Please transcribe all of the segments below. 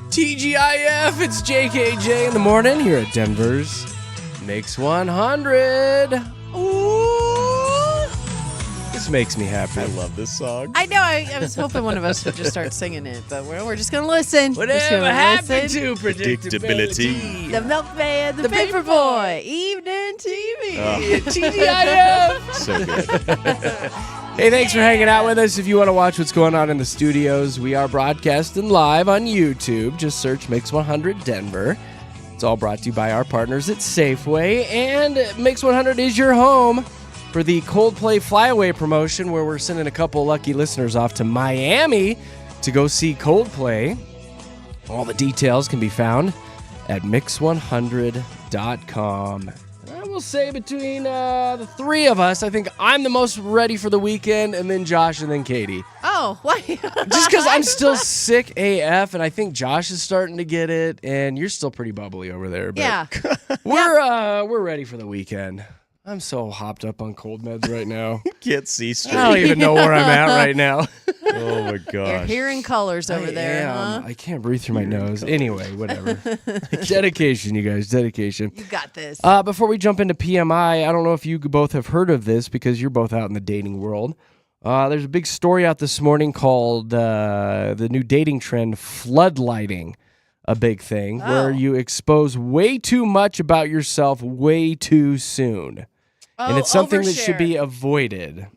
TGIF, it's JKJ in the morning here at Denver's Mix 100. Ooh, this makes me happy. I love this song. I know. I was hoping one of us would just start singing it, but we're just going to listen. Whatever happened to predictability? The Milkman, the Paperboy, Evening TV. TGIF. So good. Hey, thanks for hanging out with us. If you want to watch what's going on in the studios, we are broadcasting live on YouTube. Just search Mix 100 Denver. It's all brought to you by our partners at Safeway. And Mix 100 is your home for the Coldplay Flyaway promotion, where we're sending a couple lucky listeners off to Miami to go see Coldplay. All the details can be found at mix100.com. I will say between the three of us, I think I'm the most ready for the weekend, and then Josh, and then Katy. Oh, why? Just because I'm still sick AF, and I think Josh is starting to get it, and you're still pretty bubbly over there. But Yeah. we're ready for the weekend. I'm so hopped up on cold meds right now. Can't see I straight. don't even know where I'm at right now. Oh my You're gosh. hearing colors over there, huh? I can't breathe through my nose. Anyway, whatever. Dedication, you guys. Dedication. You got this. Before we jump into PMI, I don't know if you both have heard of this because you're both out in the dating world. There's a big story out this morning called the new dating trend, floodlighting, a big thing, where you expose way too much about yourself way too soon. And it's something that should be avoided.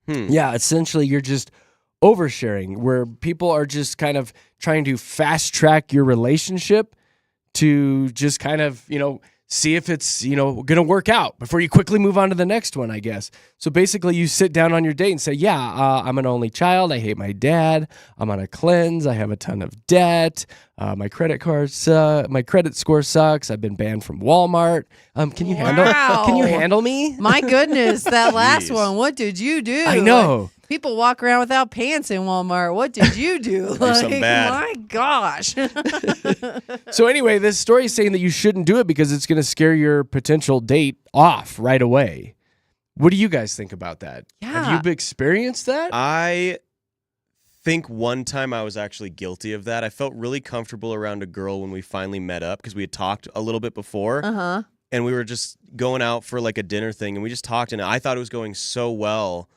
Yeah, essentially you're just oversharing, where people are just kind of trying to fast track your relationship to just kind of, see if it's, going to work out before you quickly move on to the next one, I guess. So basically you sit down on your date and say, I'm an only child. I hate my dad. I'm on a cleanse. I have a ton of debt. My credit score sucks. I've been banned from Walmart. Can you handle me? My goodness, that last one. What did you do? I know. People walk around without pants in Walmart. What did you do? something bad. My gosh. So anyway, this story is saying that you shouldn't do it because it's going to scare your potential date off right away. What do you guys think about that? Yeah. Have you experienced that? I think one time I was actually guilty of that. I felt really comfortable around a girl when we finally met up because we had talked a little bit before. Uh-huh. And we were just going out for like a dinner thing, and we just talked, and I thought it was going so well.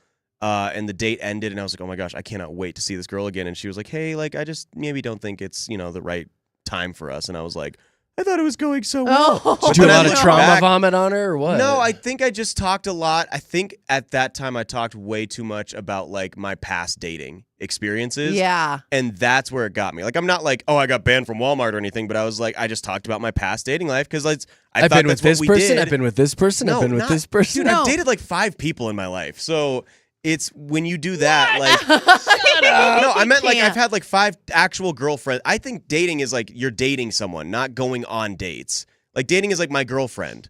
And the date ended, and I was like, oh my gosh, I cannot wait to see this girl again. And she was like, hey, I just maybe don't think it's, the right time for us. And I was like, I thought it was going so well. Oh. Did you do a lot of trauma back, vomit on her or what? No, I think I just talked a lot. I think at that time I talked way too much about like my past dating experiences. Yeah. And that's where it got me. Like, I'm not like, oh, I got banned from Walmart or anything, but I was like, I just talked about my past dating life because I've been with this person. I've been with this person. I've been with this person. Dude, I've dated like 5 people in my life. So it's when you do that, like, Shut up. no, I meant like I've had like 5 actual girlfriends. I think dating is like you're dating someone, not going on dates. Like dating is like my girlfriend.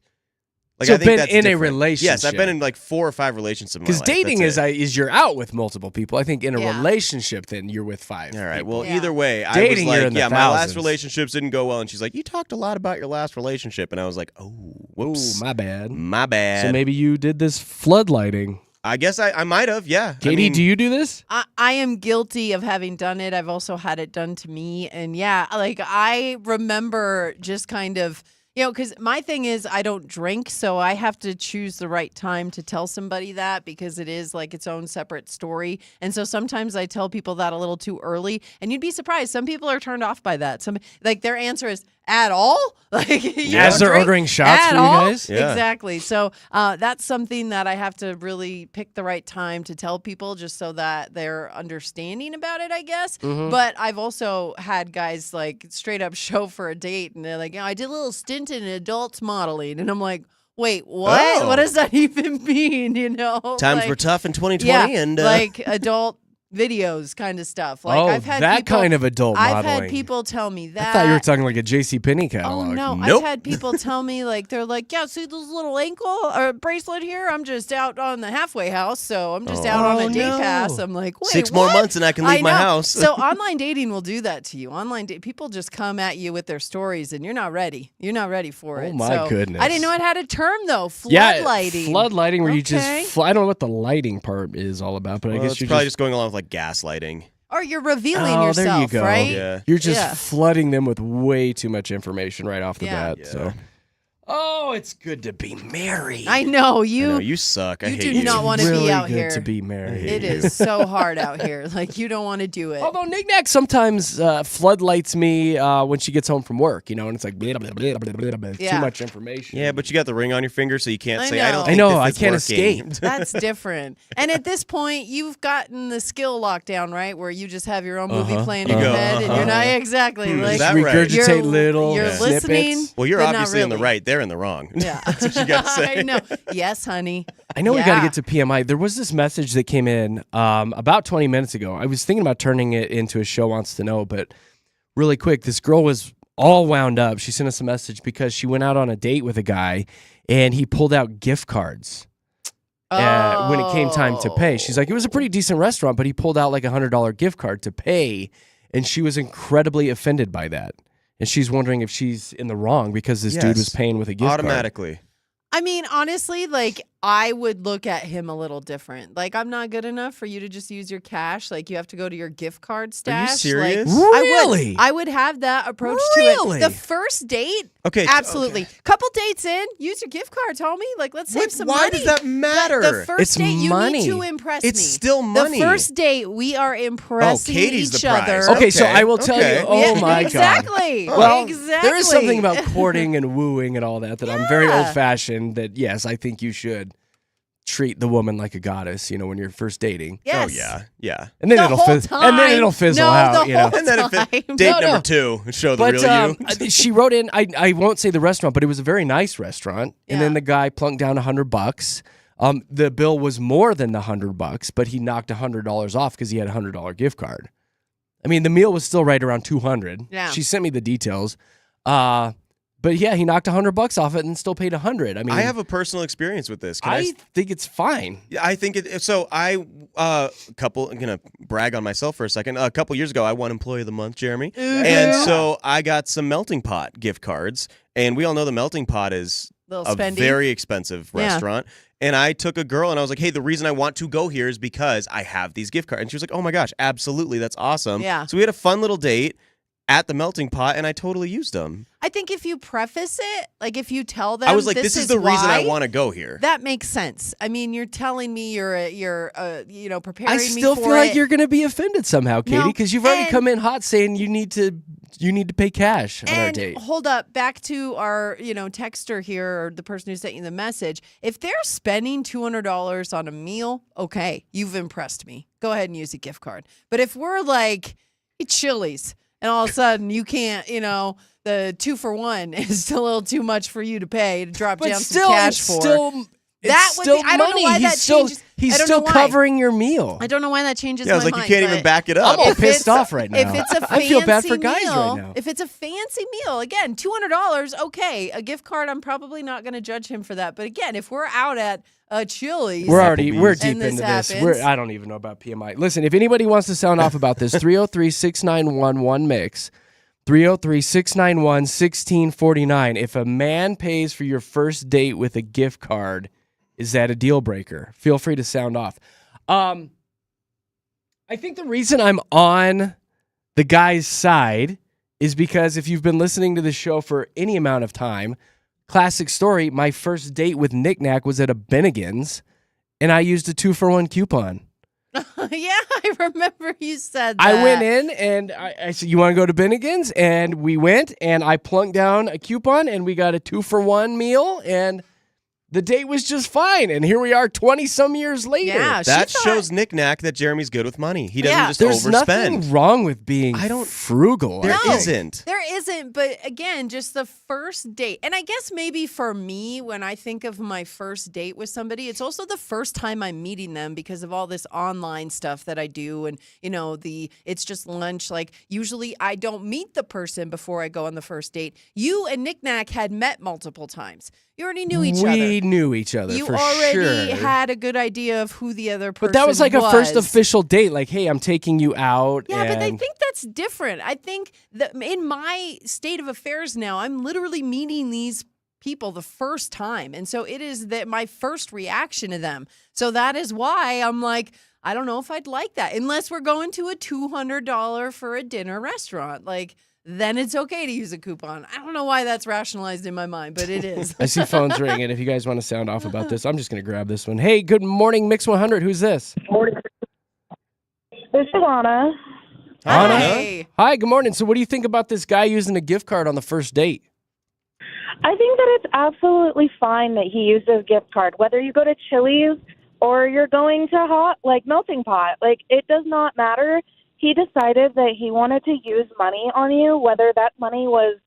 Like So I think been that's in a different. relationship. Yes, I've been in like 4 or 5 relationships in my Because life. dating That's it. is you're out with multiple people. I think in a Yeah. relationship, then you're with 5. All right. people. Well, Yeah. either way, Dating, I you're was in like, the yeah, my last thousands. relationships didn't go well, and she's like, you talked a lot about your last relationship, and I was like, oh, whoops, Ooh, my bad. my bad. So maybe you did this floodlighting. I guess I might have, yeah. Katie, do you do this? I am guilty of having done it. I've also had it done to me. And yeah, like I remember just kind of, because my thing is I don't drink, so I have to choose the right time to tell somebody that because it is like its own separate story. And so sometimes I tell people that a little too early, and you'd be surprised. Some people are turned off by that. Some like their answer is at all, like As they're ordering shots at for you all? guys? Yeah. Exactly. So that's something that I have to really pick the right time to tell people, just so that they're understanding about it, I guess. Mm-hmm. But I've also had guys like straight up show for a date, and they're like, I did a little stint in adult modeling, and I'm like, Wait, what? Oh. What does that even mean? Times were tough in 2020, yeah, and like adult videos kind of stuff. Like I've had that people, kind of adult I've modeling. had people tell me that. I thought you were talking like a JCPenney catalog. Oh no, Nope. I've had people tell me they're like, yeah, see this little ankle or bracelet here? I'm just out on the halfway house, so I'm just out on a day pass. I'm like, wait, 6 what? more months and I can leave my know. house. So online dating will do that to you. People just come at you with their stories, and you're not ready. You're not ready for it. Oh my So, goodness. I didn't know it had a term though. Yeah, Floodlighting. floodlighting, where you Okay. just I don't know what the lighting part is all about, but I Well, guess it's you're probably just going along with like gaslighting. Or you're revealing there you yourself, go. right? Yeah. You're just Yeah. flooding them with way too much information right off the Yeah. bat. Yeah. So, oh, it's good to be married. I know I you. know, you suck. I you hate do you. not want to really be out good here. to be married. It is so hard out here. Like you don't want to do it. Although Knick-Knack sometimes floodlights me when she gets home from work, and it's like blah, blah, blah, blah, blah, blah, Yeah. too much information. Yeah, but you got the ring on your finger, so you can't I say, I know. don't I think know, this I is can't working. escape. That's different. And at this point, you've gotten the skill lockdown, right? Where you just have your own movie playing in You your go, head, and you're not exactly Is like that right? regurgitate little You're snippets. listening. Well, you're but not obviously in the really. right. They're in the wrong. Yeah, That's what you got to say. I know. Yes, honey. I know we got to Yeah. get to PMI. There was this message that came in about 20 minutes ago. I was thinking about turning it into a show wants to know, but really quick, this girl was all wound up. She sent us a message because she went out on a date with a guy and he pulled out gift cards when it came time to pay. She's like, it was a pretty decent restaurant, but he pulled out like $100 gift card to pay, and she was incredibly offended by that. And she's wondering if she's in the wrong because this dude was Yes. paying with a gift card. Automatically. I mean, honestly, like I would look at him a little different. Like I'm not good enough for you to just use your cash. Like you have to go to your gift card stash. serious? Like, Really? I would have that approach Really? to it. The first date, Okay. absolutely. Couple dates in, use your gift cards, homie. Like let's save some Why money. does that matter? The first It's date, you money. need to impress It's me. still money. The first date, we are impressing Katie's each the prize. other. Okay, so Okay, I will tell okay. you. Oh Yeah, my god. exactly. Well, exactly. there is something about courting and wooing and all that I'm very Yeah. old-fashioned. That yes, I think you should treat the woman like a goddess. When you're first dating, Yes. Oh, yeah. Yeah. and then The it'll whole and then time. it'll fizzle No, out. the whole And then if time. date No, no. number 2, show the But real you. she wrote in. I won't say the restaurant, but it was a very nice restaurant. And then Yeah. the guy plunked down $100. The bill was more than the $100, but he knocked $100 off because he had a $100 gift card. I mean, the meal was still right around $200. Yeah. She sent me the details. But yeah, he knocked $100 off it and still paid $100. I mean, I have a personal experience with this. Can I think it's fine. I think it. So I'm gonna brag on myself for a second. A couple years ago, I won Employee of the Month, Jeremy, and so I got some Melting Pot gift cards. And we all know the Melting Pot is Little a spendy. very expensive Yeah. restaurant. And I took a girl and I was like, hey, the reason I want to go here is because I have these gift cards. And she was like, oh my gosh, absolutely, that's awesome. Yeah. So we had a fun little date at the Melting Pot, and I totally used them. I think if you preface it, like if you tell them, I was like, this is the reason I want to go here. That makes sense. I mean, you're telling me you're preparing I me still for feel like it. you're going to be offended somehow, Katie, No, because you've already and- come in hot saying you need to pay cash on our And date. hold up, back to our texter here, or the person who sent you the message. If they're spending $200 on a meal, okay, you've impressed me. Go ahead and use a gift card. But if we're like Chili's, and all of a sudden you can't, the 2-for-1 is a little too much for you to pay to drop But down still, some cash it's for. still That it's would still be- I don't know money. why he's that still changes- he's I don't still know why. covering your meal. I don't know why that changes Yeah, I was my like, you mind, can't but even back it I'm up. all if pissed it's- off right now. If it's a I feel bad for fancy guys meal, right now. If it's a fancy meal, again, $200, okay. A gift card, I'm probably not going to judge him for that. But again, if we're out at a Chili's, We're deep And into this this. happens. I don't even know about PMI. Listen, if anybody wants to sound off about this, 303-691-1MIX. 303-691-1649. If a man pays for your first date with a gift card, is that a deal breaker? Feel free to sound off. I think the reason I'm on the guy's side is because if you've been listening to the show for any amount of time, classic story, my first date with Knick-Knack was at a Bennigan's, and I used a 2-for-1 coupon. Yeah, I remember you said that. I went in and I said, you want to go to Bennigan's? And we went and I plunked down a coupon and we got a 2-for-1 meal and the date was just fine. And here we are 20 some years later. Yeah, That she thought- shows Knick-Knack that Jeremy's good with money. He doesn't Yeah. just There's overspend. nothing wrong with being I don't- frugal. There No. isn't. There There isn't, but again, just the first date. And I guess maybe for me, when I think of my first date with somebody, it's also the first time I'm meeting them because of all this online stuff that I do. And, it's just lunch. Like, usually I don't meet the person before I go on the first date. You and Nick Nack had met multiple times. You already knew each other. We knew each other You for already sure. had a good idea of who the other person was. But that was like a first official date. Like, hey, I'm taking you out. Yeah, but I and- think that's different. I think that in my state of affairs now, I'm literally meeting these people the first time. And so it is my first reaction to them. So that is why I'm like, I don't know if I'd like that. Unless we're going to a $200 for a dinner restaurant. Like, then it's okay to use a coupon. I don't know why that's rationalized in my mind, but it is. I see phones ringing. If you guys want to sound off about this, I'm just going to grab this one. Hey, good morning, Mix 100. Who's this? This is Anna. Anna? Hey. Hi, good morning. So what do you think about this guy using a gift card on the first date? I think that it's absolutely fine that he uses a gift card, whether you go to Chili's or you're going to Melting Pot. Like, it does not matter. He decided that he wanted to use money on you, whether that money was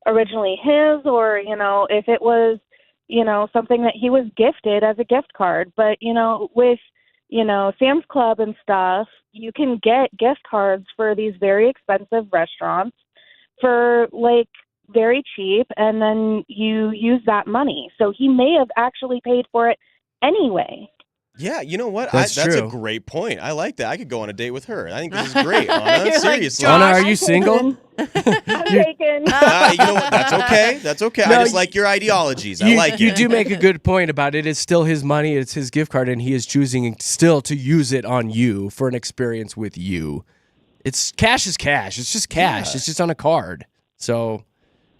originally his or, if it was, something that he was gifted as a gift card. But, with, Sam's Club and stuff, you can get gift cards for these very expensive restaurants for, very cheap, and then you use that money. So he may have actually paid for it anyway. Yeah, you know what? That's That's a true. great point. I like that. I could go on a date with her. I think this is great, Anna. You're like, Seriously. Josh, Anna, are you single? I'm taken. You know what? That's okay. That's okay. No, I just like your ideologies. I like You it. do make a good point about it. It's still his money. It's his gift card, and he is choosing still to use it on you for an experience with you. Cash is cash. It's just cash. Yeah. It's just on a card. So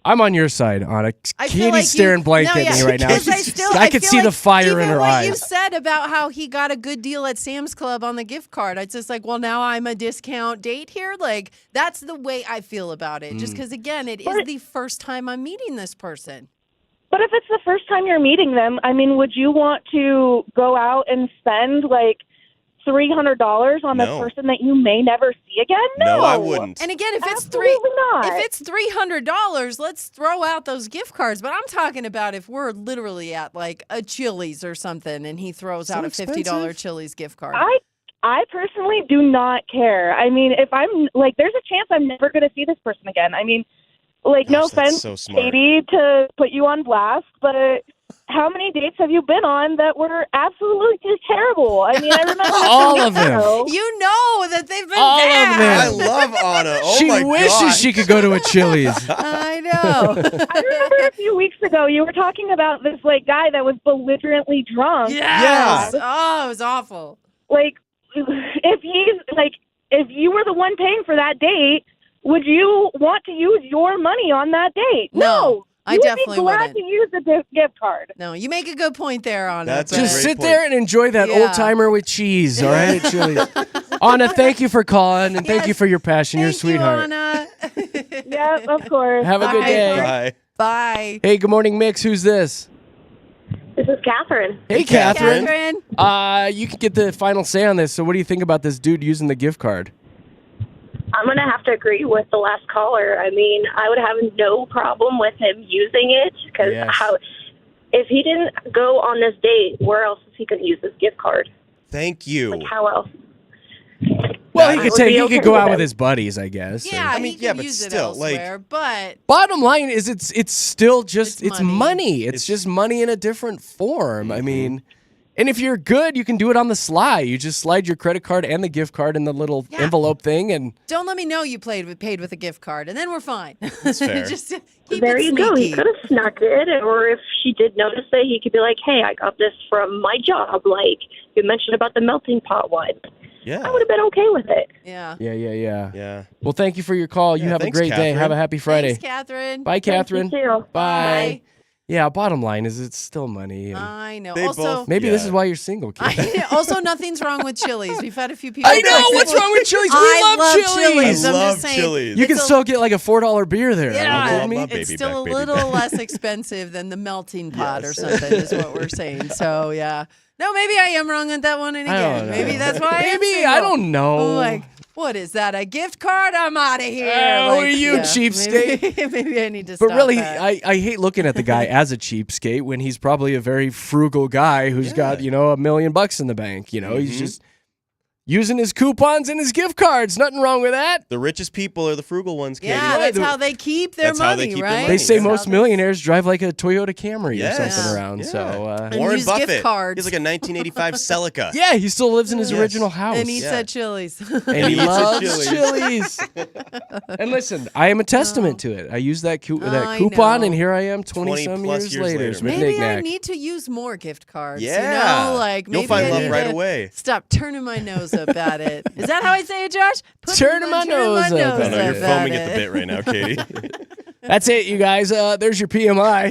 I'm on your side, Anna. I feel Katie's like staring blank no, at yeah, me right now. because I feel could see the like fire even in her what eyes. you said about how he got a good deal at Sam's Club on the gift card. It's just like, well, now I'm a discount date here. Like, that's the way I feel about it. Just because, again, it is the first time I'm meeting this person. But if it's the first time you're meeting them, would you want to go out and spend $300 on No. a person that you may never see again? No, I wouldn't. And again, if it's Absolutely not. if it's $300, let's throw out those gift cards. But I'm talking about if we're literally at a Chili's or something, and he throws So out a $50 expensive? Chili's gift card. I personally do not care. If I'm there's a chance I'm never going to see this person again. No Gosh, that's offense, so smart. Katie, to put you on blast, but how many dates have you been on that were absolutely just terrible? I remember All of them. You know that they've been All of bad. them. I love Anna. Oh she my wishes God. she could go to a Chili's. I know. I remember a few weeks ago you were talking about this guy that was belligerently drunk. Yes. Oh, it was awful. If you were the one paying for that date, would you want to use your money on that date? No, I You definitely would be glad wouldn't. to use the gift card. No, you make a good point there, Anna. That's a but- Just great sit point. there and enjoy that Yeah. old timer with cheese, all right, at Chili's. Anna, thank you for calling, and thank you for your passion. You're a Thank you, sweetheart. Anna. Yeah, of course. Have a good Bye. day. Bye. Bye. Hey, good morning, Mix. Who's this? This is Catherine. Hey, Catherine. Catherine. You can get the final say on this. So, what do you think about this dude using the gift card? I'm going to have to agree with the last caller. I would have no problem with him using it because Yes. if he didn't go on this date, where else is he going to use this gift card? Thank you. How else? Well, I he would could be he okay could go with out it. with his buddies, I guess. or- Yeah, I mean, he yeah, could but use it still, elsewhere, but Bottom line is, it's still just It's it's money. money. It's just money in a different form. I mean, and if you're good, you can do it on the sly. You just slide your credit card and the gift card in the little Yeah. envelope thing, and don't let me know you paid with a gift card, and then we're fine. That's fair. Just keep There it you go. He sneaky. could have snuck it, or if she did notice it, he could be like, hey, I got this from my job. Like you mentioned about the melting pot one. Yeah. I would have been okay with it. Yeah. yeah. Yeah. Well, thank you for your call. You Yeah, have a thanks, great day. Catherine. Have a happy Friday. Thanks, Catherine. Bye, Catherine. Thank you too. Bye. Yeah. Bottom line is, it's still money. and I know. They Also, both- maybe this Yeah. is why you're single, kid. also, nothing's wrong with Chili's. We've had a few people. I know text what's me. wrong with Chili's. We I love Chili's. Chili's. I I'm love just saying. Chili's. You can It's a- still get like a $4 beer there. Are you Yeah, kidding me? love it's baby still back, a baby little back. less expensive than the melting pot Yes. or something, is what we're saying. So yeah, no, maybe I am wrong on that one. And I again, don't know. maybe that's why. I am Maybe single. I don't know. Like, What is that? A gift card? I'm out of here. Oh, you cheapskate. Maybe I need to But stop really, that. I hate looking at the guy as a cheapskate when he's probably a very frugal guy who's got, $1 million in the bank. He's just using his coupons and his gift cards. Nothing wrong with that. The richest people are the frugal ones, Katie. Yeah, that's how they keep their That's how they money, keep their right? money. They say That's most millionaires drive like a Toyota Camry Yes. or something around. Yeah. So, And Warren use gift Buffett. cards. He's like a 1985 Celica. yeah, he still lives in his Yes. original house. And eats at Chili's. And he eats at loves Chili's. Chili's. And listen, I am a testament to it. I used that I coupon, know. and here I am 20 20-some plus years years later. later. Smith Maybe I knick-knack. need to use more gift cards. Yeah. Like maybe You'll find I love need right to away. Stop turning my nose up at it. Is that how I say it, Josh? Turning my nose up I at know you're it. foaming at the bit right now, Katie. That's it, you guys. There's your PMI.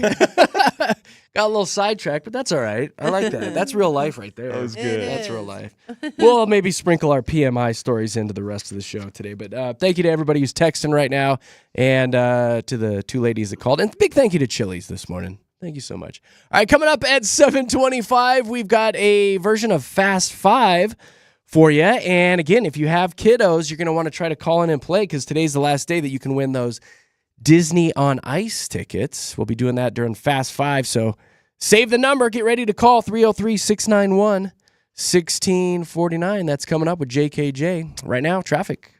Got a little sidetracked, but that's all right. I like that. That's real life right there. That was good. It That's is. real life. We'll maybe sprinkle our PMI stories into the rest of the show today. But thank you to everybody who's texting right now and to the two ladies that called. And big thank you to Chili's this morning. Thank you so much. All right, coming up at 7:25, we've got a version of Fast Five for you. And again, if you have kiddos, you're going to want to try to call in and play because today's the last day that you can win those Disney on Ice tickets. We'll be doing that during Fast Five. So save the number. Get ready to call 303-691-1649. That's coming up with JKJ. Right now, traffic.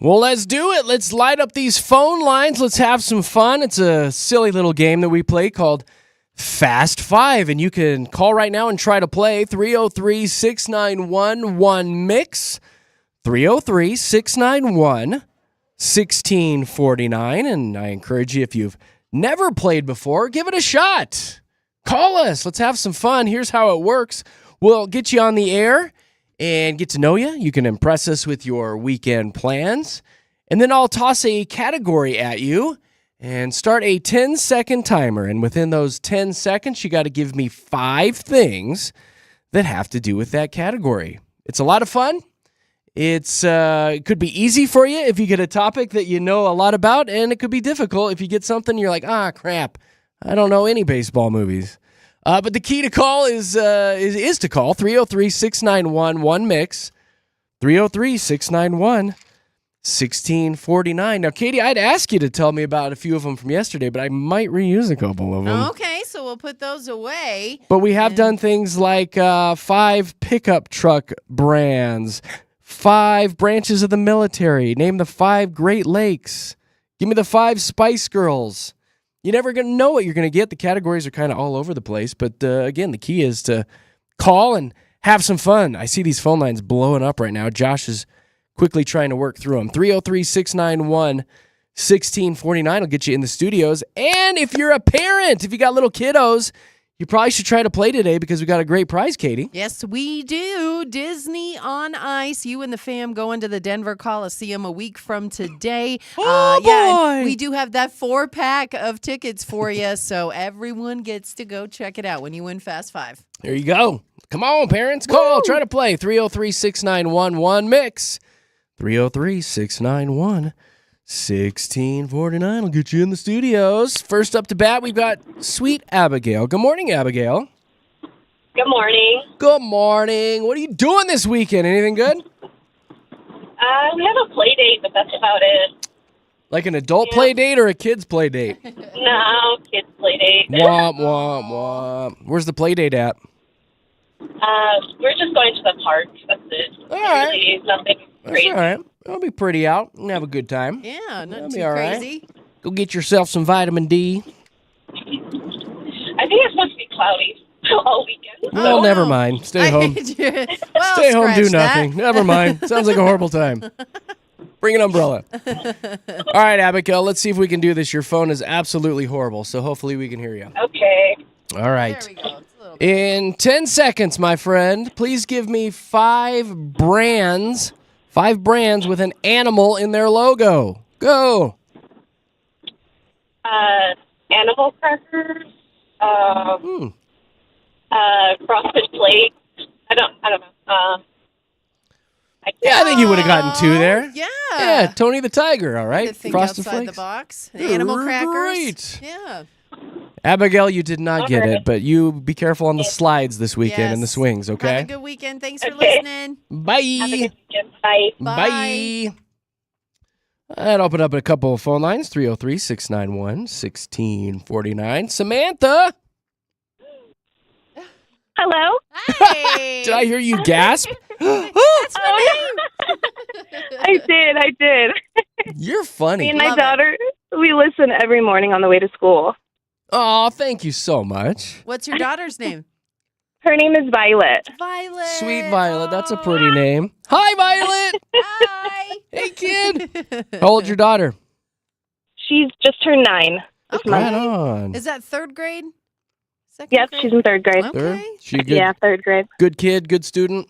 Well, let's do it. Let's light up these phone lines. Let's have some fun. It's a silly little game that we play called Fast Five, and you can call right now and try to play 303-691-1-MIX, 303-691-1649, and I encourage you, if you've never played before, give it a shot. Call us. Let's have some fun. Here's how it works. We'll get you on the air and get to know you. You can impress us with your weekend plans. And then I'll toss a category at you and start a 10-second timer. And within those 10 seconds, you got to give me 5 things that have to do with that category. It's a lot of fun. It could be easy for you if you get a topic that you know a lot about, and it could be difficult if you get something you're like, crap, I don't know any baseball movies. But the key to call is to call 303-691-1-MIX, 303-691-1649. Now, Katie, I'd ask you to tell me about a few of them from yesterday, but I might reuse a couple of them. Okay, so we'll put those away. But we have done things like 5 pickup truck brands, 5 branches of the military, name the 5 Great Lakes, give me the 5 Spice Girls. You're never going to know what you're going to get. The categories are kind of all over the place. But again, the key is to call and have some fun. I see these phone lines blowing up right now. Josh is quickly trying to work through them. 303-691-1649 will get you in the studios. And if you're a parent, if you got little kiddos, you probably should try to play today because we got a great prize, Katie. Yes, we do. Disney on Ice. You and the fam going to the Denver Coliseum a week from today. Oh, yeah, boy. we do have that 4-pack of tickets for you, so everyone gets to go check it out when you win Fast Five. There you go. Come on, parents. Call. Try to play. 303-691-1-MIX. 303-691-1649 will get you in the studios. First up to bat, we've got Sweet Abigail. Good morning, Abigail. Good morning. Good morning. What are you doing this weekend? Anything good? We have a play date, but that's about it. Like an adult play date or a kid's play date? No, kids play date. Womp, womp, womp. Where's the play date at? We're just going to the park. That's it. All right. Really nothing That's crazy. all right. It'll be pretty out. We'll have a good time. Yeah, That'll nothing be too all right. crazy. Go get yourself some vitamin D. I think it's supposed to be cloudy all weekend. Well, Oh, never no. mind. Stay home. well, Stay home, do scratch that. nothing. Never mind. Sounds like a horrible time. Bring an umbrella. All right, Abigail, let's see if we can do this. Your phone is absolutely horrible, so hopefully we can hear you. Okay. All right. There we go. It's a little In 10 seconds, my friend, please give me 5 brands with an animal in their logo. Go. Animal crackers. Hmm. Frosted flakes. I don't know. Yeah, I think you would have gotten 2 there. Yeah. Yeah, Tony the Tiger, all To right? think Frosted outside Flakes. the box. Animal crackers. Great. Yeah. Abigail, you did not get Okay. it, but you be careful on the slides this weekend and the Yes. swings, Have okay? a good weekend. Thanks for Okay. listening. Bye. Have a good weekend. Bye. Bye. I'd open up a couple of phone lines, 303-691-1649. Samantha, Hello? Hey. did I hear you gasp? That's my name. I did. You're Me funny. and my Love it. daughter, we listen every morning on the way to school. Oh, thank you so much. What's your daughter's name? Her name is Violet. Violet. Sweet Violet, that's a Oh. pretty name. Hi, Violet. Hi. Hey, kid. How old's your daughter? She's just turned 9 this Okay. Right month. on. Is that 3rd grade? 2nd Yep, grade? she's in 3rd grade. Okay. Third? She a good, Yeah, 3rd grade. good kid, good student?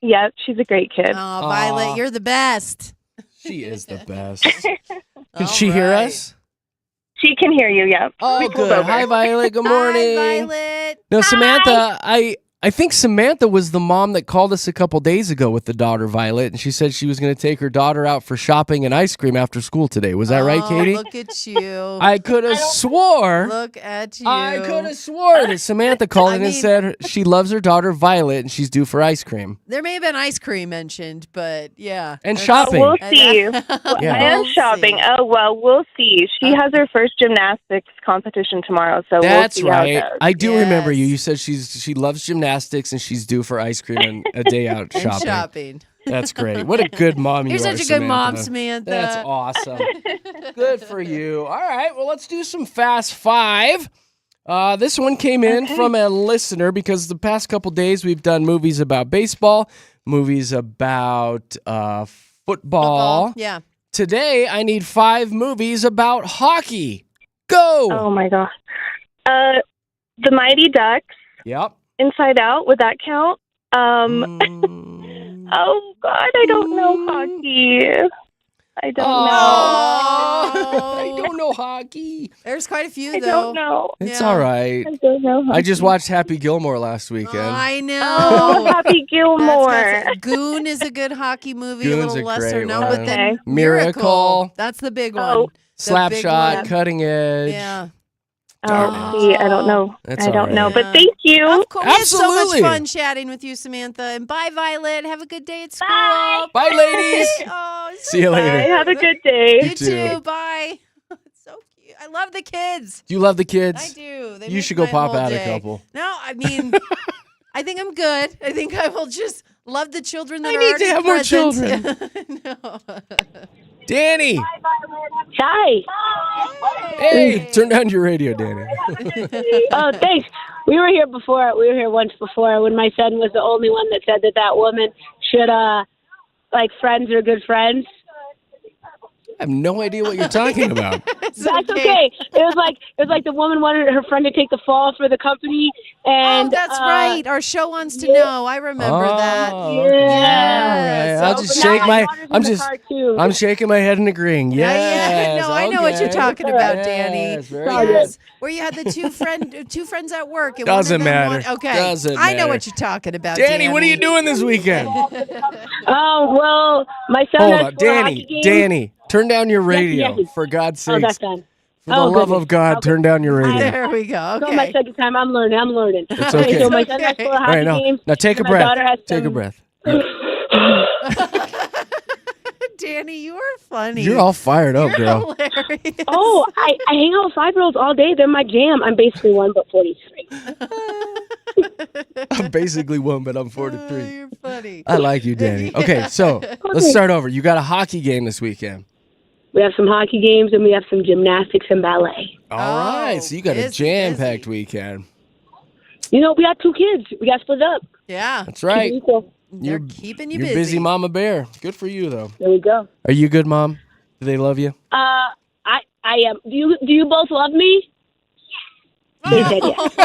Yep, she's a great kid. Oh, Violet, Aw. you're the best. She is the best. Can All she hear right. us? She can hear you, yep. Oh, We pulled good. over. Hi, Violet. Good morning. Hi, Violet. No, Samantha, I think Samantha was the mom that called us a couple days ago with the daughter, Violet, and she said she was going to take her daughter out for shopping and ice cream after school today. Was that right, Oh, Katie? Look at you. I could have swore. Look at you. I could have swore that Samantha called in and mean- said she loves her daughter Violet and she's due for ice cream There may have been ice cream mentioned, but yeah. and That's- shopping. We'll see. Yeah. I am We'll shopping. see. Oh, well, we'll see. She has her first gymnastics competition tomorrow, so That's we'll see right. how it goes. I do remember you. Yes. You said she loves gymnastics and she's due for ice cream and a day out And shopping. shopping. That's great. What a good mom You're you are, such a good mom, Samantha. Samantha. That's awesome. Good for you. All right, well, let's do some Fast Five. This one came in from a listener because the past couple days we've done movies about baseball, movies about football. Yeah. Today, I need 5 movies about hockey. Go! Oh my gosh. The Mighty Ducks, Yep. Inside Out, would that count? Mm. Oh God, I don't know hockey. I don't Oh. I don't know hockey. There's quite a few, know. I though. don't know. It's Yeah. all right. I don't know hockey. I just watched Happy Gilmore last weekend. I know. Oh, Happy Gilmore. That's Goon is a good hockey movie, Goon's a a little lesser great known, one. but then Okay. Miracle. That's the big one. Oh. The Slapshot, big one. Cutting Edge. Yeah. Oh, see, I don't know. That's I don't all know, right. but thank you. Of course. We had so Absolutely. much fun chatting with you, Samantha. And bye, Violet. Have a good day at school. Bye. Bye, ladies. Oh, it's See you Bye. later. Have a good day. You You too. too. Bye. It's so cute. I love the kids. Do you love the kids? I do. They You make should go my pop whole out day. a couple. No, I mean, I think I'm good. I think I will just love the children that I are need to already have more present. No. Danny. Hi. Hey, turn down your radio, Danny. Oh, thanks. We were here before. We were here once before when my son was the only one that said that woman should, like, friends are good friends. I have no idea what you're talking about. That's okay. It was like the woman wanted her friend to take the fall for the company, and Oh, that's right. Our show wants to know. I remember that. okay. Yes. All right. I'll Oh, just but shake now my. daughter's in I'm the just. car, too. I'm shaking my head and agreeing. Yes. No, I know what you're okay. talking about, Yes, Danny. very Yes. Where you had the two friends at work. And Doesn't one of them matter. Okay. Doesn't I know matter. what you're talking about, Danny, what are you doing this weekend? Oh, well, my son Hold has on, 4 hockey Danny. games. Danny, turn down your radio yes. for God's Oh, sake. that's done. For the love of God, Okay. turn down your radio. There we go. So my Okay. second time, I'm learning. It's okay. So my son has 4 All hockey right, games. now take a and my breath. daughter has Take a some- breath. Danny, you are funny. You're all fired up, You're girl. hilarious. Oh, I hang out with 5-year-olds all day. They're my jam. I'm basically 1 but 43. I'm basically 1, but I'm Oh, 43. you're funny. I like you, Danny. Okay, so let's start over. You got a hockey game this weekend. We have some hockey games and we have some gymnastics and ballet. All right, so you got a busy, jam-packed busy. weekend. You know, we got 2 kids. We got split up. Yeah. That's right. Equal. They're keeping you You're busy. busy mama bear. Good for you, though. There we go. Are you a good mom? Do they love you? I am. Do you both love me? They said yes.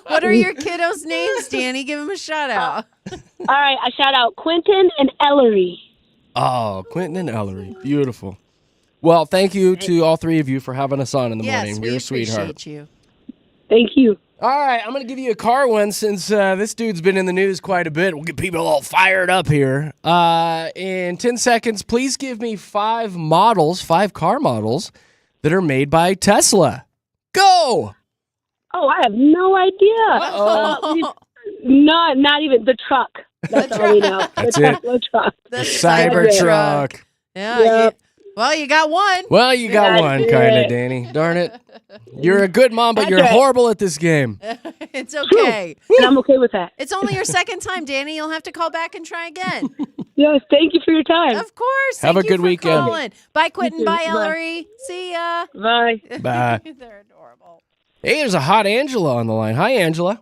What are your kiddos' names, Danny? Give them a shout out. All right, I shout out Quentin and Ellery. Oh, Quentin and Ellery. Beautiful. Well, thank you to all 3 of you for having us on in the Yes, morning. we You're a appreciate sweetheart. you. Thank you. All right, I'm going to give you a car one since this dude's been in the news quite a bit. We'll get people all fired up here. In 10 seconds, please give me 5 car models that are made by Tesla. Go! Oh, I have no idea. Uh-oh. Not even the truck. That's all we know. That's the it. Tesla truck. The Cybertruck. Yeah. Yep. Well, you got one. Well, you got That's one, kind of, it. Danny. Darn it. You're a good mom, but That's you're right. horrible at this game. It's okay. And I'm okay with that. It's only your second time, Danny. You'll have to call back and try again. Yes, thank you for your time. Of course. Have Thank a you good for weekend. calling. Bye, Quentin. too. Bye, Bye. Ellery. See ya. Bye. Bye. They're adorable. Hey, there's a hot Angela on the line. Hi, Angela.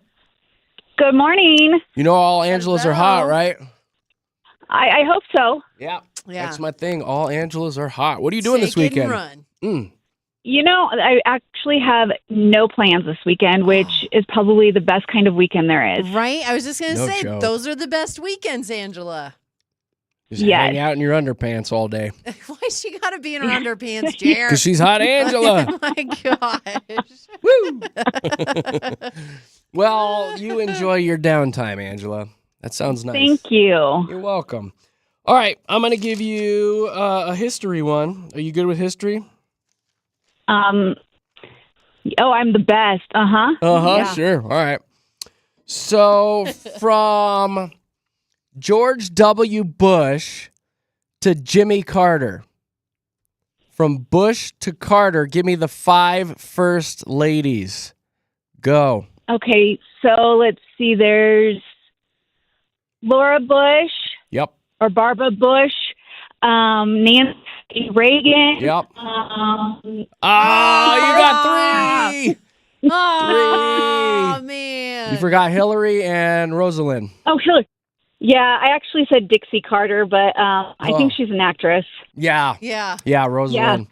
Good morning. You know all Angelas are hot, Hello. right? I hope so. Yeah. Yeah. That's my thing. All Angelas are hot. What are you doing this Take it and weekend? run. You know, I actually have no plans this weekend, which is probably the best kind of weekend there is. Right? I was just going to No say, joke. those are the best weekends, Angela. Just Yes. hang out in your underpants all day. Why's she got to be in her underpants, Jer? Because she's hot Angela. Oh, my gosh. Woo! Well, you enjoy your downtime, Angela. That sounds nice. Thank you. You're welcome. All right, I'm going to give you a history one. Are you good with history? Oh, I'm the best. Uh-huh. Yeah. Sure. All right. So from George W. Bush to Jimmy Carter. From Bush to Carter, give me the 5 first ladies. Go. Okay, so let's see. There's Laura Bush, Yep. or Barbara Bush, Nancy Reagan. Yep. Um, Oh, you got three. Oh, Three. man. You forgot Hillary and Rosalind. oh, Hillary. Yeah, I actually said Dixie Carter, but I think she's an actress. Yeah. Yeah. Yeah, Rosalind.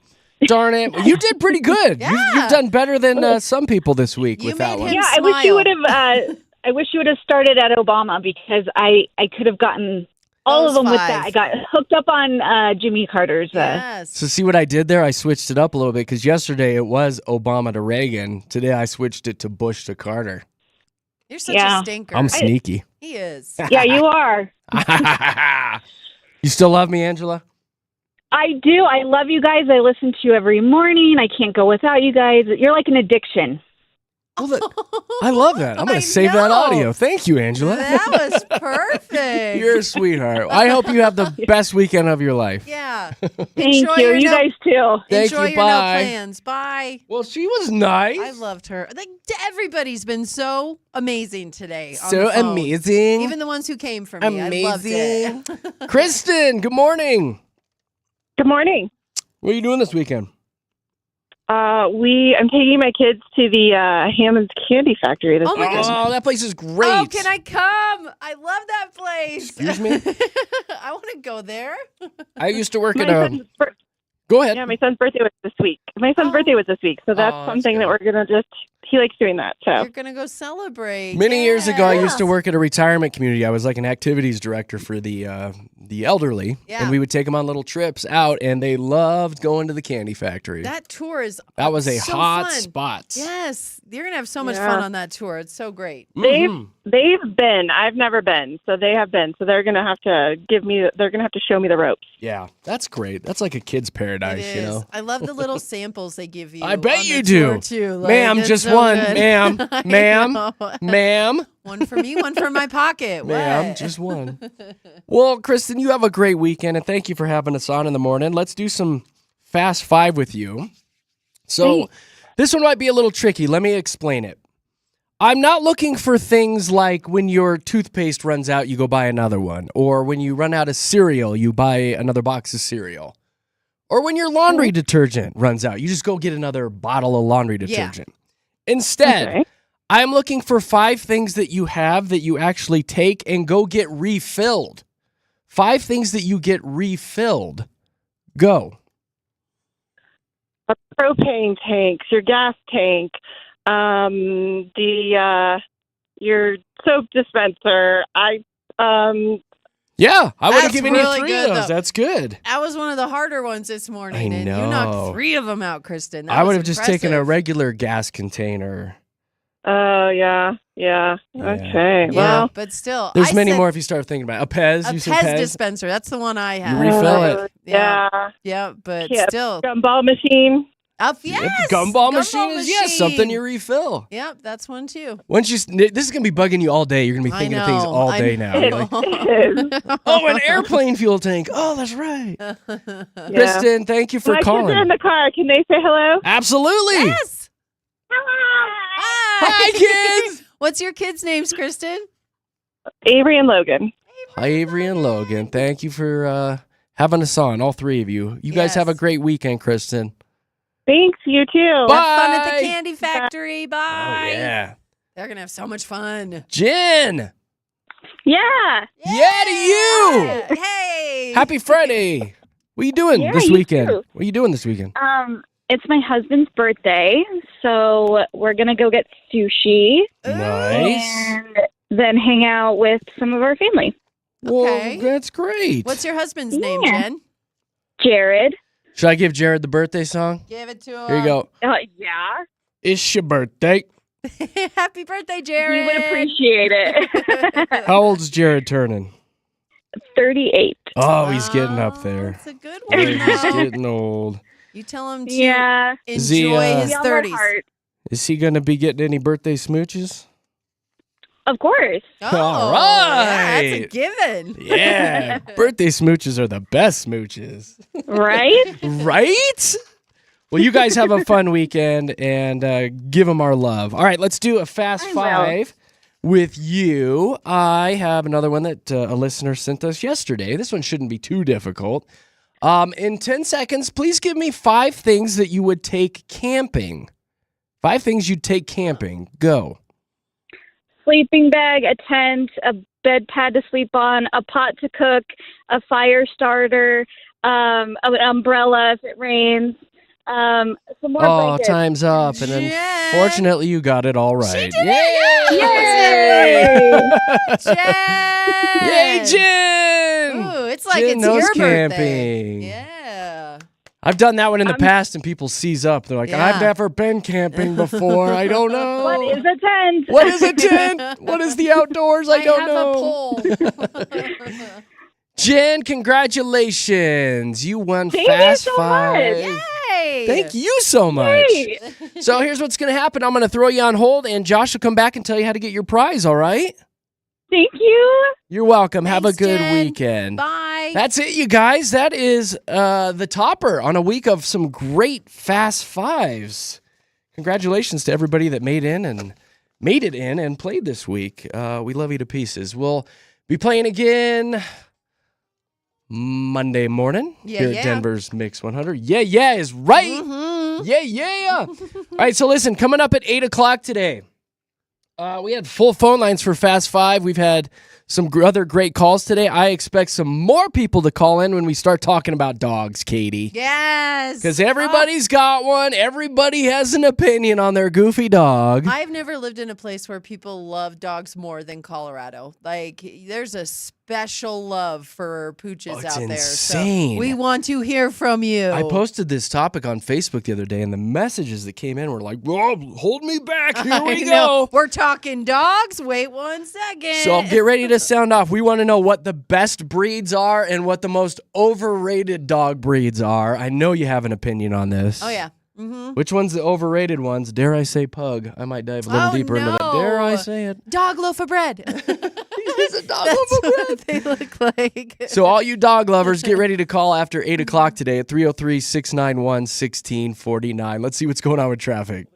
Darn it. Well, you did pretty good. Yeah. You've done better than some people this week You with that made one. him Yeah, I wish you smile. would have. I wish you would have started at Obama because I could have gotten all Those of them with five. that. I got hooked up on Jimmy Carter's. Yes. So see what I did there? I switched it up a little bit because yesterday it was Obama to Reagan. Today I switched it to Bush to Carter. You're such Yeah. a stinker. I'm sneaky. He is. Yeah, you are. You still love me, Angela? I do. I love you guys. I listen to you every morning. I can't go without you guys. You're like an addiction. I love that. I'm going I to save that know. audio. Thank you, Angela. That was perfect. You're a sweetheart. I hope you have the best weekend of your life. Yeah. Thank Enjoy you. your You no- guys too. Thank Enjoy you. your no Bye. plans. Bye. Well, she was nice. I loved her. Like everybody's been so amazing today. on So the phone. amazing. Even the ones who came for me. I loved Amazing. it. Kristen, good morning. Good morning. What are you doing this weekend? I'm taking my kids to the Hammond's Candy Factory this Oh my weekend. gosh. Oh, that place is great. Oh, can I come? I love that place. Excuse me? I want to go there. I used to work My at a. son's Go ahead. Yeah, my son's birthday was this week. My son's Oh. birthday was this week, so that's Oh, that's something that good. we're gonna he likes doing that. So You're going to go celebrate. Many years ago, I used to Yes. work at a retirement community. I was like an activities director for the elderly, Yeah. and we would take them on little trips out, and they loved going to the candy factory. That tour is That was a so hot fun. spot. Yes. You're going to have so much Yeah. fun on that tour. It's so great. Mhm. they've been. I've never been, so they have been. So they're gonna have to They're gonna have to show me the ropes. Yeah, that's great. That's like a kid's It paradise, is. you know. I love the little samples they give you. I bet on you the tour, do. too. Like, Ma'am, it's just so one. good. Ma'am, I ma'am, know. ma'am, One for me, one for my pocket. ma'am, What? just one. Well, Kristen, you have a great weekend, and thank you for having us on in the morning. Let's do some Fast Five with you. So, this one might be a little tricky. Let me explain it. I'm not looking for things like when your toothpaste runs out, you go buy another one. Or when you run out of cereal, you buy another box of cereal. Or when your laundry detergent runs out, you just go get another bottle of laundry detergent. Instead, Okay. I'm looking for 5 things that you have that you actually take and go get refilled. 5 things that you get refilled. Go. A propane tanks, your gas tank, your soap dispenser. Yeah, I would have That's given really you 3 good, of those. though. That's good. That was one of the harder ones this morning, I and you know. knocked 3 of them out, Kristen. That I would was have just taken a impressive. regular gas container. Oh yeah. Okay. Yeah, Well, but still, There's I many said more if you start thinking about it. A Pez, A you said Pez Pez. dispenser. That's the one I You have. refill it. Yeah, yeah, but Yeah. still, gumball machine. yes, Yep, gumball machine is something you refill. Yep, that's one too. Once you, this is gonna be bugging you all day. You're gonna be thinking of things all day now. You're like, oh, an airplane fuel tank. Oh, that's right. Kristen, thank you for My kids are in calling. the car. Can they say hello? Absolutely. Yes. Hi. Hi, kids. What's your kids' names, Kristen? Avery and Logan. Hi, Avery and Logan. Thank you for having us on, all 3 of you. You guys have a Yes. great weekend, Kristen. Thanks. You too. Bye. Have fun at the candy factory. Bye. Oh, yeah. They're gonna have so much fun. Jen. Yeah. Yeah to you. Hey. Happy Friday. What are you doing Yeah, this you weekend? too. What are you doing this weekend? It's my husband's birthday, so we're gonna go get sushi Nice. and then hang out with some of our family. Okay. Well, that's great. What's your husband's name, Yeah. Jen? Jared. Should I give Jared the birthday song? Give it to him. Here you go. Yeah. It's your birthday. Happy birthday, Jared. You would appreciate it. How old's Jared turning? 38. Oh, he's getting up there. That's a good Oh, one. he's though. getting old. You tell him to Yeah. Is he, enjoy his Be on my 30s. heart. Is he going to be getting any birthday smooches? Of course. Oh, All yeah, that's a right. given. Yeah. Birthday smooches are the best smooches. Right? Right? Well, you guys have a fun weekend and give them our love. All right, let's do a fast I will. 5 with you. I have another one that a listener sent us yesterday. This one shouldn't be too difficult. In 10 seconds, please give me 5 things that you would take camping. 5 things you'd take camping. Go. Sleeping bag, a tent, a bed pad to sleep on, a pot to cook, a fire starter, an umbrella if it rains, some more blankets. Time's up. And Jen. unfortunately, you got it all right. She did it! Yay! Yay, Jen! Jen! Ooh, it's like Jen it's knows your birthday. camping. Yeah. I've done that one in the past, and people seize up. They're like, Yeah. I've never been camping before. I don't know. What is a tent? What is a tent? What is the outdoors? I don't have know. a poll. Jen, congratulations. You won Thank you Fast so Five. Yay! Thank you so much. Yay. So here's what's going to happen. I'm going to throw you on hold, and Josh will come back and tell you how to get your prize, all right? Thank you. You're welcome. Have a Thanks, good Jen. weekend. Bye. That's it, you guys. That is the topper on a week of some great Fast Fives. Congratulations to everybody that made it in and played this week. We love you to pieces. We'll be playing again Monday morning here at Denver's Mix 100. Yeah is right. Mhm. Yeah. All right, so listen, coming up at 8 o'clock today, we had full phone lines for Fast Five. We've had some other great calls today. I expect some more people to call in when we start talking about dogs, Katie. Yes. Because everybody's got one. Everybody has an opinion on their goofy dog. I've never lived in a place where people love dogs more than Colorado. Like, there's a special love for pooches it's out there. insane. So we want to hear from you. I posted this topic on Facebook the other day, and the messages that came in were like, "Whoa, hold me back. Here we I know. go." We're talking dogs. Wait 1 second. So get ready to sound off. We want to know what the best breeds are and what the most overrated dog breeds are. I know you have an opinion on this. Oh, yeah. Mm-hmm. Which one's the overrated ones? Dare I say pug? I might dive a little deeper into that. Dare I say it? Dog loaf of bread. He's a dog That's loaf of bread. what they look like. So all you dog lovers, get ready to call after 8 o'clock today at 303-691-1649. Let's see what's going on with traffic.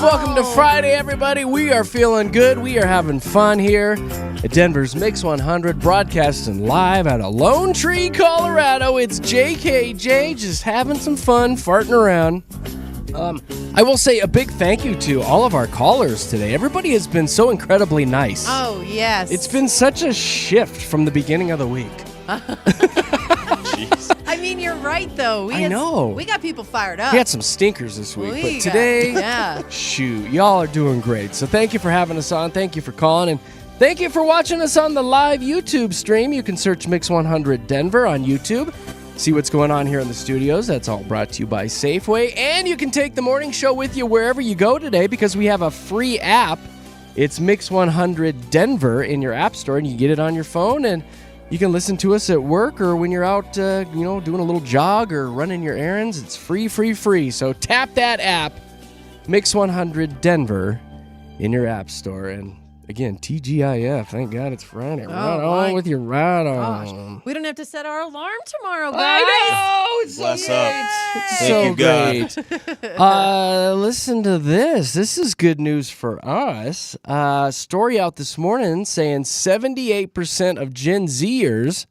Welcome to Friday, everybody. We are feeling good. We are having fun here at Denver's Mix 100, broadcasting live out of Lone Tree, Colorado. It's JKJ, just having some fun, farting around. I will say a big thank you to all of our callers today. Everybody has been so incredibly nice. Oh, yes. It's been such a shift from the beginning of the week. Jeez. I mean, you're right, though. I know. We got people fired up. We had some stinkers this week, but today, yeah. shoot, y'all are doing great. So thank you for having us on. Thank you for calling, and thank you for watching us on the live YouTube stream. You can search Mix 100 Denver on YouTube. See what's going on here in the studios. That's all brought to you by Safeway. And you can take the morning show with you wherever you go today because we have a free app. It's Mix 100 Denver in your app store, and you get it on your phone, and you can listen to us at work or when you're out, doing a little jog or running your errands. It's free. So tap that app, Mix 100 Denver, in your app store. And again, TGIF. Thank God it's Friday. Right on with your ride on. We don't have to set our alarm tomorrow, guys. I know. It's Bless so up. great. It's Thank so you, God. great. Listen to this. This is good news for us. Story out this morning saying 78% of Gen Zers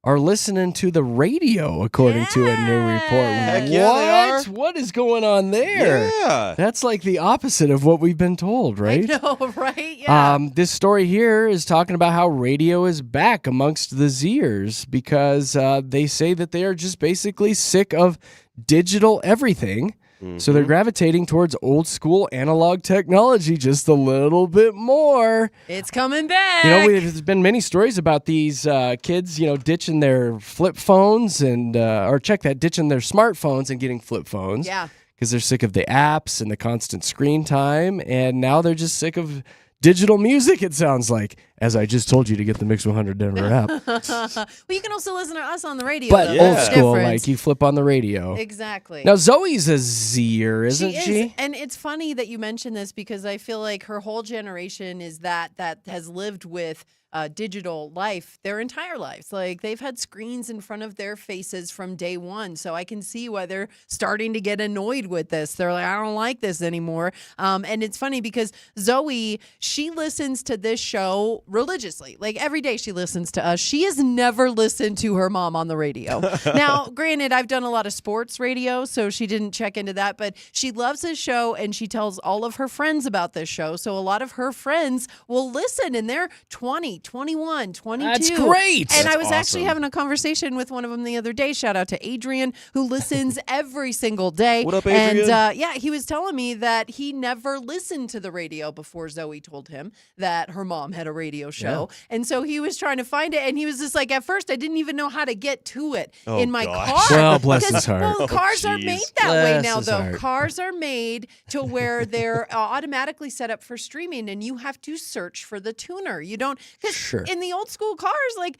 are listening to the radio, according to a new report. Heck yeah, what? they are. What is going on there? Yeah. That's like the opposite of what we've been told, right? I know, right? Yeah. This story here is talking about how radio is back amongst the Zers because they say that they are just basically sick of digital everything. So they're gravitating towards old school analog technology just a little bit more. It's coming back. There's been many stories about these kids, ditching their flip phones and, ditching their smartphones and getting flip phones. Yeah. Because they're sick of the apps and the constant screen time. And now they're just sick of digital music, it sounds like, as I just told you to get the Mix 100 Denver app. Well, you can also listen to us on the radio. But though. Yeah. old There's a school, difference. like you flip on the radio. Exactly. Now, Zoe's a Zer, isn't she? Is. And it's funny that you mentioned this because I feel like her whole generation is that has lived with digital life their entire lives. Like they've had screens in front of their faces from day one. So I can see why they're starting to get annoyed with this. They're like, I don't like this anymore. And it's funny because Zoe, she listens to this show religiously. Like every day she listens to us. She has never listened to her mom on the radio. Now, granted, I've done a lot of sports radio, so she didn't check into that, but she loves this show and she tells all of her friends about this show. So a lot of her friends will listen and they're 20, 21, 22. That's great. And That's I was actually awesome. having a conversation with one of them the other day. Shout out to Adrian, who listens every single day. What up, Adrian? And he was telling me that he never listened to the radio before Zoe told him that her mom had a radio show. And so he was trying to find it. And he was just like, at first, I didn't even know how to get to it Oh, in my gosh. car. Well, bless Because, his heart. Well, Oh, cars are jeez. made that way Bless now, his though. heart. Cars are made to where they're automatically set up for streaming, and you have to search for the tuner. You don't, because Sure. in the old school cars, like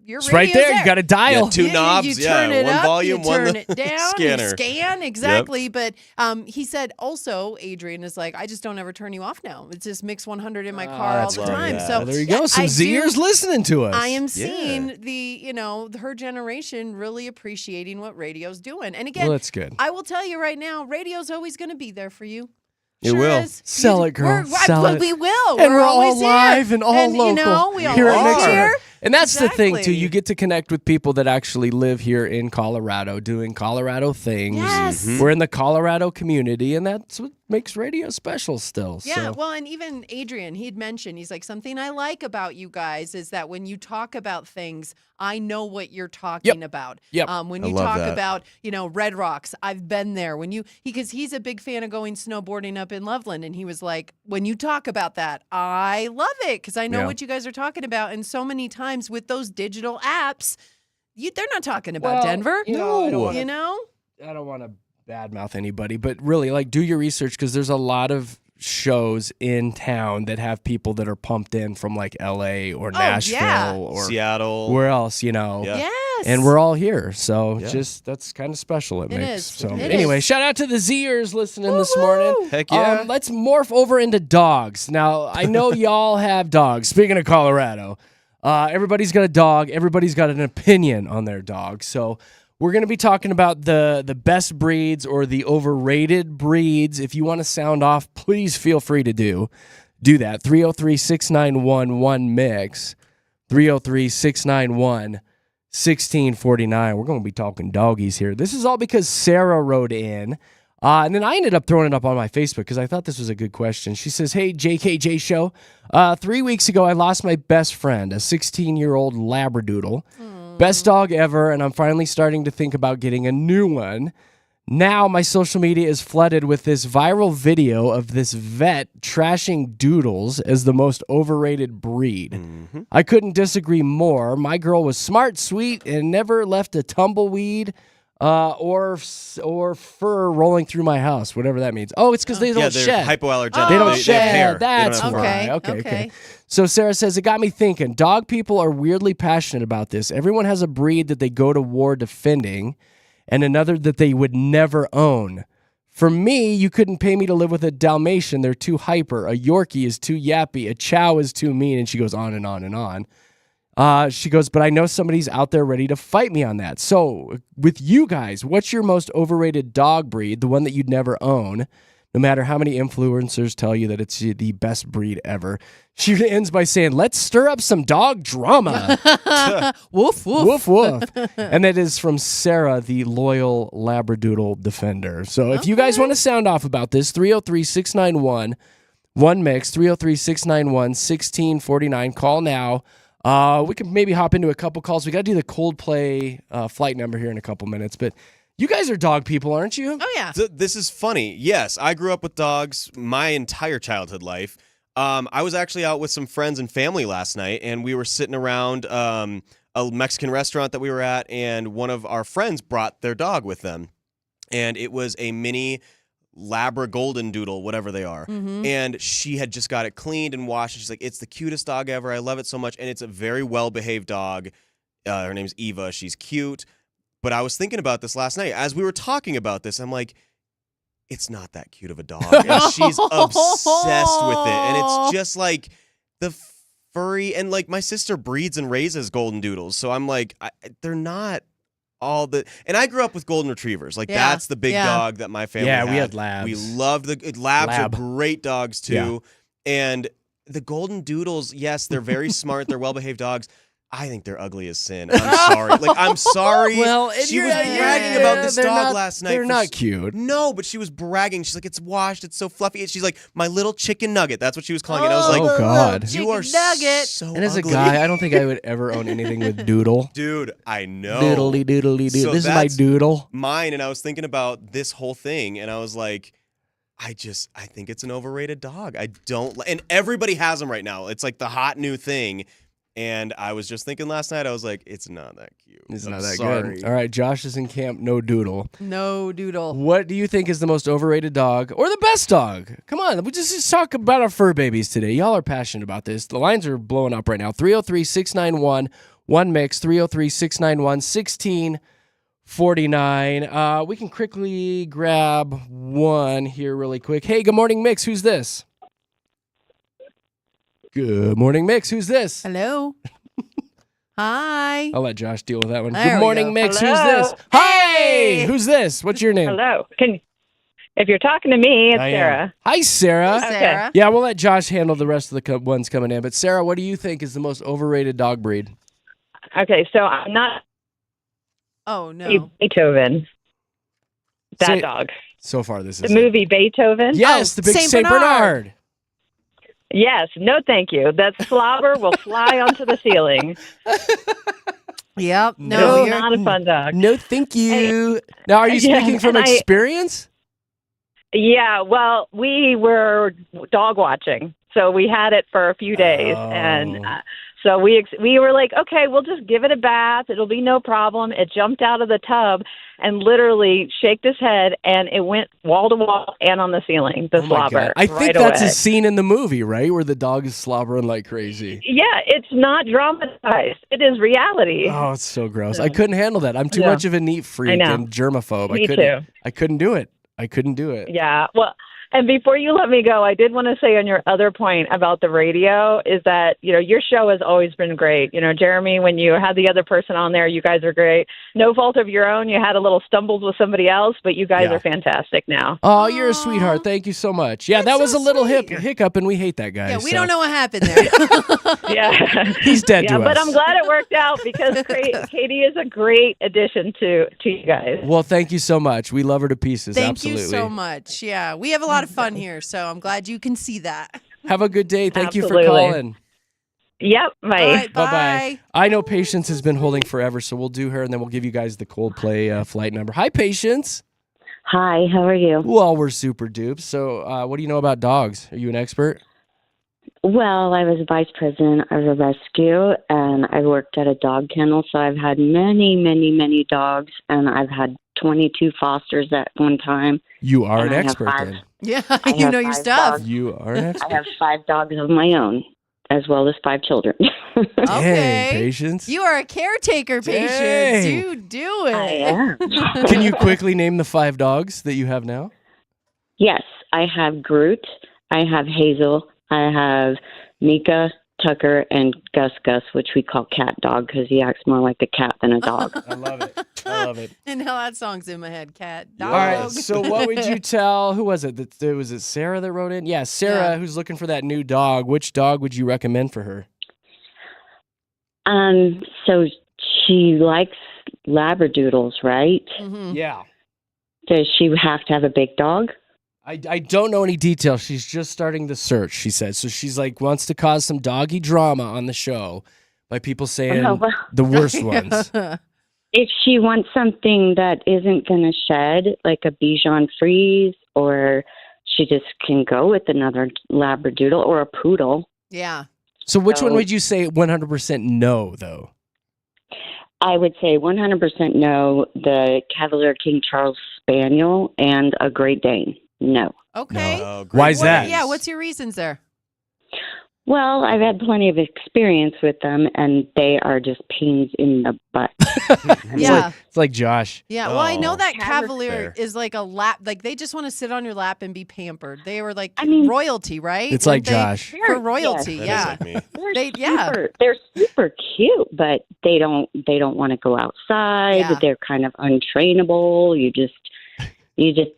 your It's right there. You got to dial. Yeah, two knobs, You turn it one up, volume, you one turn the it down, scanner. you scan, exactly. But he said also, Adrian is like, I just don't ever turn you off now. It's just Mix 100 in my car all that's the great. time. Yeah. So Well, there you go. Some I do- Zers listening to us. I am Yeah. seeing her generation really appreciating what radio's doing. And again, Well, that's good. I will tell you right now, radio's always going to be there for you. It Sure will. is. Sell it, girl. Sell it. We will. And we're all always here. live and all local. You know, we here at always Mix here. 100. And that's the thing, too. Exactly. You get to connect with people that actually live here in Colorado, doing Colorado things. Yes. We're in the Colorado community, and that's what makes radio special still. Yeah, So. well, and even Adrian, he'd mentioned, he's like, something I like about you guys is that when you talk about things, I know what you're talking about. Yep. When I you love talk that. about, Red Rocks, I've been there. Because he's a big fan of going snowboarding up in Loveland, and he was like, when you talk about that, I love it because I know Yeah. what you guys are talking about. And so many times with those digital apps, they're not talking about Denver. I don't wanna- You know? I don't want to badmouth anybody, but really, like, do your research because there's a lot of shows in town that have people that are pumped in from like LA or Nashville yeah. or Seattle. where else, Yeah. Yes. And we're all here, so Yeah. just that's kind of special. It It makes. is. So It anyway, is. shout out to the Zers listening this morning. Heck yeah. Let's morph over into dogs. Now I know y'all have dogs. Speaking of Colorado, everybody's got a dog. Everybody's got an opinion on their dog. So We're going to be talking about the best breeds or the overrated breeds. If you want to sound off, please feel free to do that. 303-691-1MIX. 303-691-1649. We're going to be talking doggies here. This is all because Sarah wrote in. And then I ended up throwing it up on my Facebook because I thought this was a good question. She says, hey, JKJ Show. 3 weeks ago, I lost my best friend, a 16-year-old Labradoodle. Best dog ever, and I'm finally starting to think about getting a new one. Now my social media is flooded with this viral video of this vet trashing doodles as the most overrated breed. Mm-hmm. I couldn't disagree more. My girl was smart, sweet, and never left a tumbleweed or fur rolling through my house, whatever that means. Oh, it's because they don't they're shed. hypoallergenic. They don't They shed. have hair. That's they don't have fur. why. Okay. So Sarah says, it got me thinking. Dog people are weirdly passionate about this. Everyone has a breed that they go to war defending and another that they would never own. For me, you couldn't pay me to live with a Dalmatian. They're too hyper. A Yorkie is too yappy. A Chow is too mean. And she goes on and on and on. She goes, but I know somebody's out there ready to fight me on that. So with you guys, what's your most overrated dog breed, the one that you'd never own, no matter how many influencers tell you that it's the best breed ever? She ends by saying, let's stir up some dog drama. Woof, woof. Woof, woof. And that is from Sarah, the loyal Labradoodle defender. So if you guys want to sound off about this, 303-691-1MIX, 303-691-1649. Call now. We can maybe hop into a couple calls. We got to do the Coldplay flight number here in a couple minutes. But you guys are dog people, aren't you? Oh, yeah. This is funny. Yes, I grew up with dogs my entire childhood life. I was actually out with some friends and family last night, and we were sitting around a Mexican restaurant that we were at, and one of our friends brought their dog with them. And it was a mini Labra Golden Doodle, whatever they are. Mm-hmm. And she had just got it cleaned and washed. And she's like, it's the cutest dog ever. I love it so much. And it's a very well-behaved dog. Her name's Eva. She's cute. But I was thinking about this last night. As we were talking about this, I'm like, it's not that cute of a dog. And she's obsessed with it. And it's just like the furry. And like my sister breeds and raises Golden Doodles. So I'm like, they're not all the. And I grew up with Golden Retrievers. Like that's the big dog that my family had. Yeah, we had Labs. We loved Labs are great dogs too. Yeah. And the Golden Doodles, yes, they're very smart. They're well-behaved dogs. I think they're ugly as sin. I'm sorry. I'm sorry. Well, she was bragging about this dog last night. They're not cute. No, but she was bragging. She's like, it's washed. It's so fluffy. She's like, my little chicken nugget. That's what she was calling it. I was like, oh, God. You are nugget. so And as a ugly. guy, I don't think I would ever own anything with Doodle. Dude, I know. Doodly doodly doodle. So This is my that's Doodle. Mine, and I was thinking about this whole thing, and I was like, I think it's an overrated dog. I don't, and everybody has them right now. It's like the hot new thing. And I was just thinking last night, I was like, it's not that cute. It's I'm not that sorry. good. All right, Josh is in camp, no Doodle. No Doodle. What do you think is the most overrated dog or the best dog? Come on, we just talk about our fur babies today. Y'all are passionate about this. The lines are blowing up right now. 303-691-1MIX, 303-691-1649. We can quickly grab one here really quick. Hey, good morning, Mix. Who's this? Good morning, Mix. Who's this? Hello. Hi. I'll let Josh deal with that one. There Good we morning, go. Mix. Hello. Who's this? Hey! Who's this? What's your name? Hello. If you're talking to me, it's I am. Sarah. Hi, Sarah. Sarah. Yeah, we'll let Josh handle the rest of the ones coming in. But Sarah, what do you think is the most overrated dog breed? Okay, so I'm not Oh, no. Beethoven. That Say- dog. So far, this The is movie Beethoven? Yes, the big Saint Saint Bernard. Bernard. Yes. No, thank you. That slobber will fly onto the ceiling. Yep. No, No, It's you're not a fun dog. No, thank you. Now, are you Yeah, speaking from and experience? Yeah, well, we were dog watching, so we had it for a few days, Oh. and so we were like, okay, we'll just give it a bath; it'll be no problem. It jumped out of the tub and literally shaked his head, and it went wall to wall and on the ceiling. The Oh my slobber. God. I think right that's away. a scene in the movie, right? Where the dog is slobbering like crazy. Yeah, it's not dramatized; it is reality. Oh, it's so gross. I couldn't handle that. I'm too Yeah. much of a neat freak know. and germaphobe. Me I couldn't. too. I couldn't do it. I couldn't do it. Yeah, well, And before you let me go, I did want to say on your other point about the radio is that, your show has always been great. Jeremy, when you had the other person on there, you guys are great. No fault of your own. You had a little stumbles with somebody else, but you guys are fantastic now. Oh, you're a sweetheart. Thank you so much. Yeah, that was a little hiccup, and we hate that guy. Yeah, we don't know what happened there. Yeah. He's dead to us. But I'm glad it worked out because Katy is a great addition to you guys. Well, thank you so much. We love her to pieces. Thank Absolutely. you so much. Yeah, we have a lot of fun here, so I'm glad you can see that. Have a good day. Thank you for Absolutely. calling. Yep. Bye. All right, Bye-bye. bye. I know Patience has been holding forever, so we'll do her, and then we'll give you guys the Coldplay flight number. Hi, Patience. Hi, how are you? Well, we're super dupes. So what do you know about dogs? Are you an expert? Well, I was vice president of a rescue, and I worked at a dog kennel, so I've had many, many, many dogs, and I've had 22 fosters at one time. You are And an I have expert, five. then. Yeah, I you have know your 5 stuff. dogs. You are an I expert. have 5 dogs of my own, as well as 5 children. Okay. Dang, Patience. You are a caretaker, Patience. Dang. You do it. I am. Can you quickly name the 5 dogs that you have now? Yes, I have Groot, I have Hazel, I have Mika, Tucker, and Gus Gus, which we call Cat Dog because he acts more like a cat than a dog. I love it. I love it. And now that song's in my head, Cat. Dog. All right, so what would you tell, who was it? Was it Sarah that wrote in? Yeah, Sarah, Yeah. who's looking for that new dog. Which dog would you recommend for her? So she likes Labradoodles, right? Mhm. Yeah. Does she have to have a big dog? I don't know any details. She's just starting the search, she said. So she's like, wants to cause some doggy drama on the show by people saying Oh, well. the worst ones. If she wants something that isn't going to shed, like a Bichon Frise, or she just can go with another Labradoodle or a poodle. Yeah. So which one So- would you say 100% no, though? I would say 100% no, the Cavalier King Charles Spaniel and a Great Dane. No. Okay. Oh, Why is What- that? Yeah, what's your reasons there? Well, I've had plenty of experience with them, and they are just pains in the butt. Yeah. It's like Josh. Yeah, well, I know Oh. that Fair. Cavalier is like a lap. Like they just want to sit on your lap and be pampered. They were like I mean- royalty, right? It's like Weren't they? Josh. For royalty. That is Yeah. like me. They're super cute, but they don't want to go outside. Yeah. They're kind of untrainable.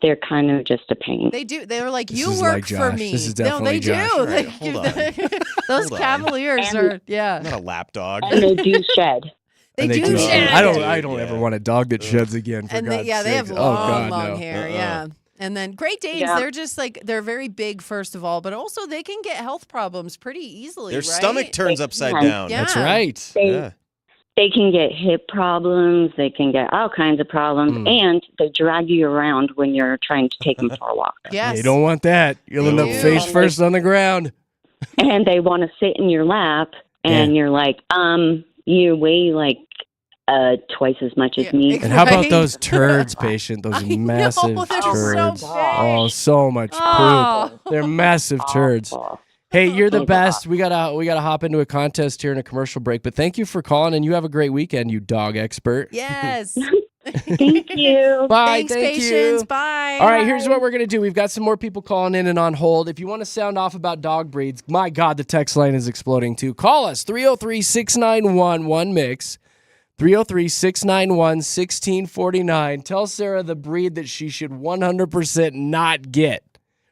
They're kind of just a pain. They do. They were like, This you is work like for Josh. me. This is No, definitely they Josh. do. All right, They- hold on. Those Hold on. Cavaliers And- are, yeah. I'm not a lap dog. And they do shed. They And do shed. I don't Yeah. ever want a dog that sheds again. For And God's they have sakes. long, oh, God, long no. hair. Yeah. And then Great Danes, Yeah. they're just like, they're very big, first of all, but also they can get health problems pretty easily. Their right? stomach turns upside Yeah. down. Yeah. That's right. They Yeah. they can get hip problems. They can get all kinds of problems, and they drag you around when you're trying to take them for a walk. Yes. You don't want that. You'll end up do. face first on the ground. And they want to sit in your lap, and you're like, you weigh like twice as much as Yeah, me. And how about Right? those turds, patient? Those I know, massive they're turds. so big. Oh, so much poop. Oh. They're massive turds. Awful. Hey, you're the Oh, best. We gotta hop into a contest here in a commercial break. But thank you for calling, and you have a great weekend, you dog expert. Yes. Thank you. Bye. Thanks, thank patience. you. Bye. All right, here's what we're going to do. We've got some more people calling in and on hold. If you want to sound off about dog breeds, my God, the text line is exploding too. Call us, 303-691-1MIX, 303-691-1649. Tell Sarah the breed that she should 100% not get.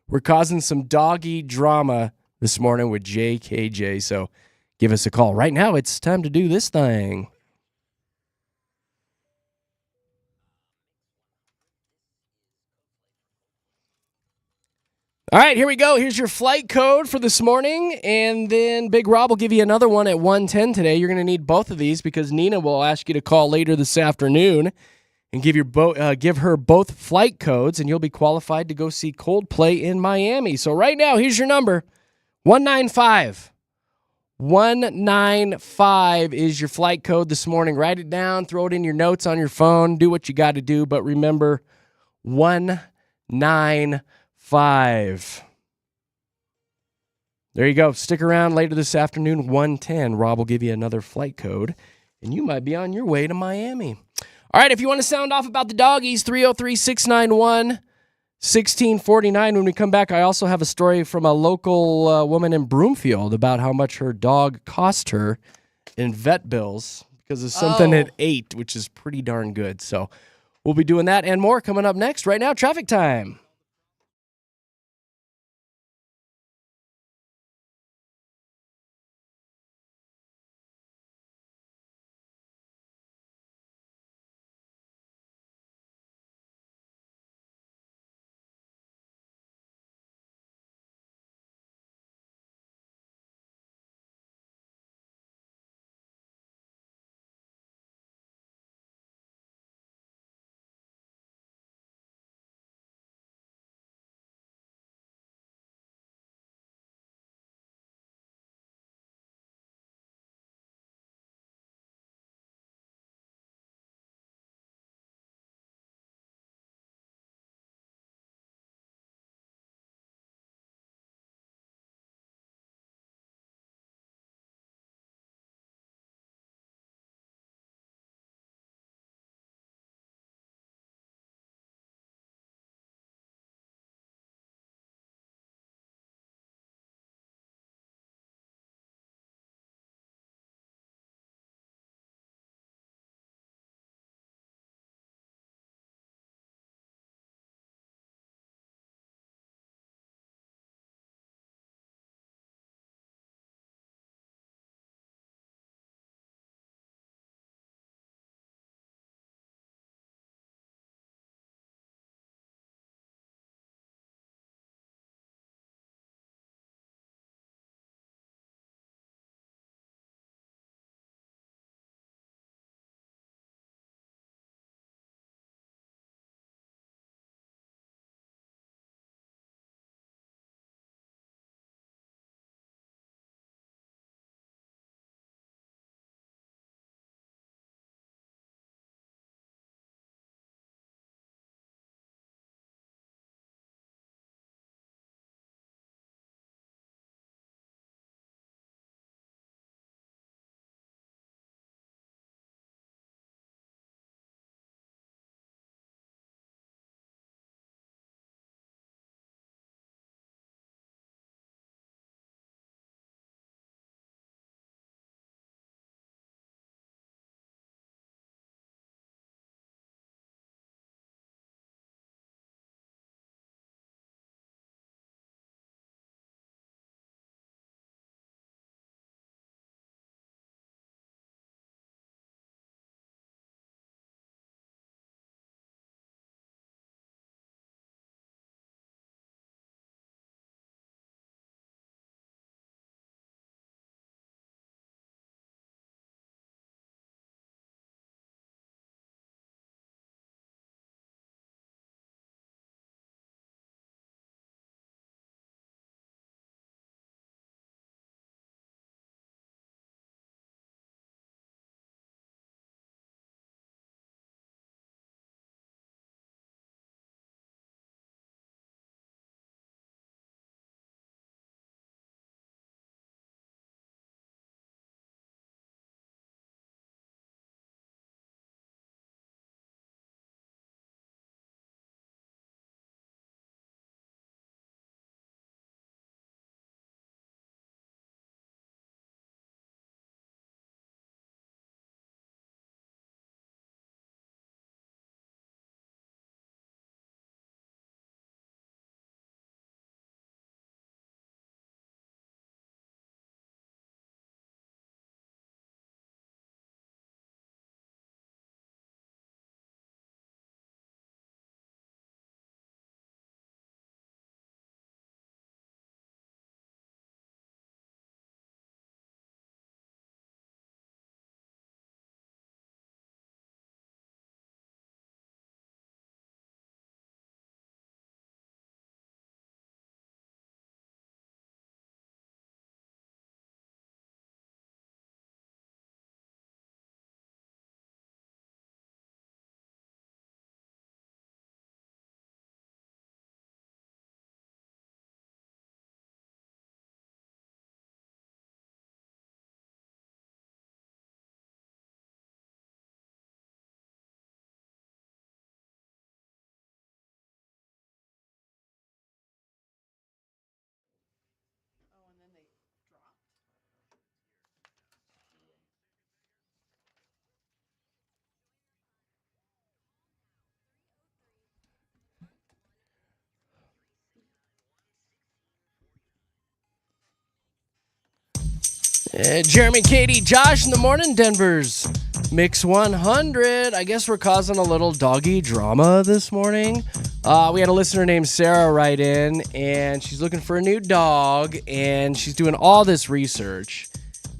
We're causing some doggy drama this morning with JKJ, so give us a call. Right now, it's time to do this thing. All right, here we go. Here's your flight code for this morning, and then Big Rob will give you another one at 1:10 today. You're going to need both of these because Nina will ask you to call later this afternoon and give her both flight codes, and you'll be qualified to go see Coldplay in Miami. So right now, here's your number, 195. 195 is your flight code this morning. Write it down, throw it in your notes on your phone, do what you got to do, but remember, 195. There you go. Stick around later this afternoon, 1:10. Rob will give you another flight code, and you might be on your way to Miami. All right, if you want to sound off about the doggies, 303-691 16:49. When we come back, I also have a story from a local woman in Broomfield about how much her dog cost her in vet bills because of something it ate, which is pretty darn good. So we'll be doing that and more coming up next. Right now, traffic time. Jeremy, Katy, Josh in the morning, Denver's Mix 100. I guess we're causing a little doggy drama this morning. We had a listener named Sarah write in, and she's looking for a new dog, and she's doing all this research.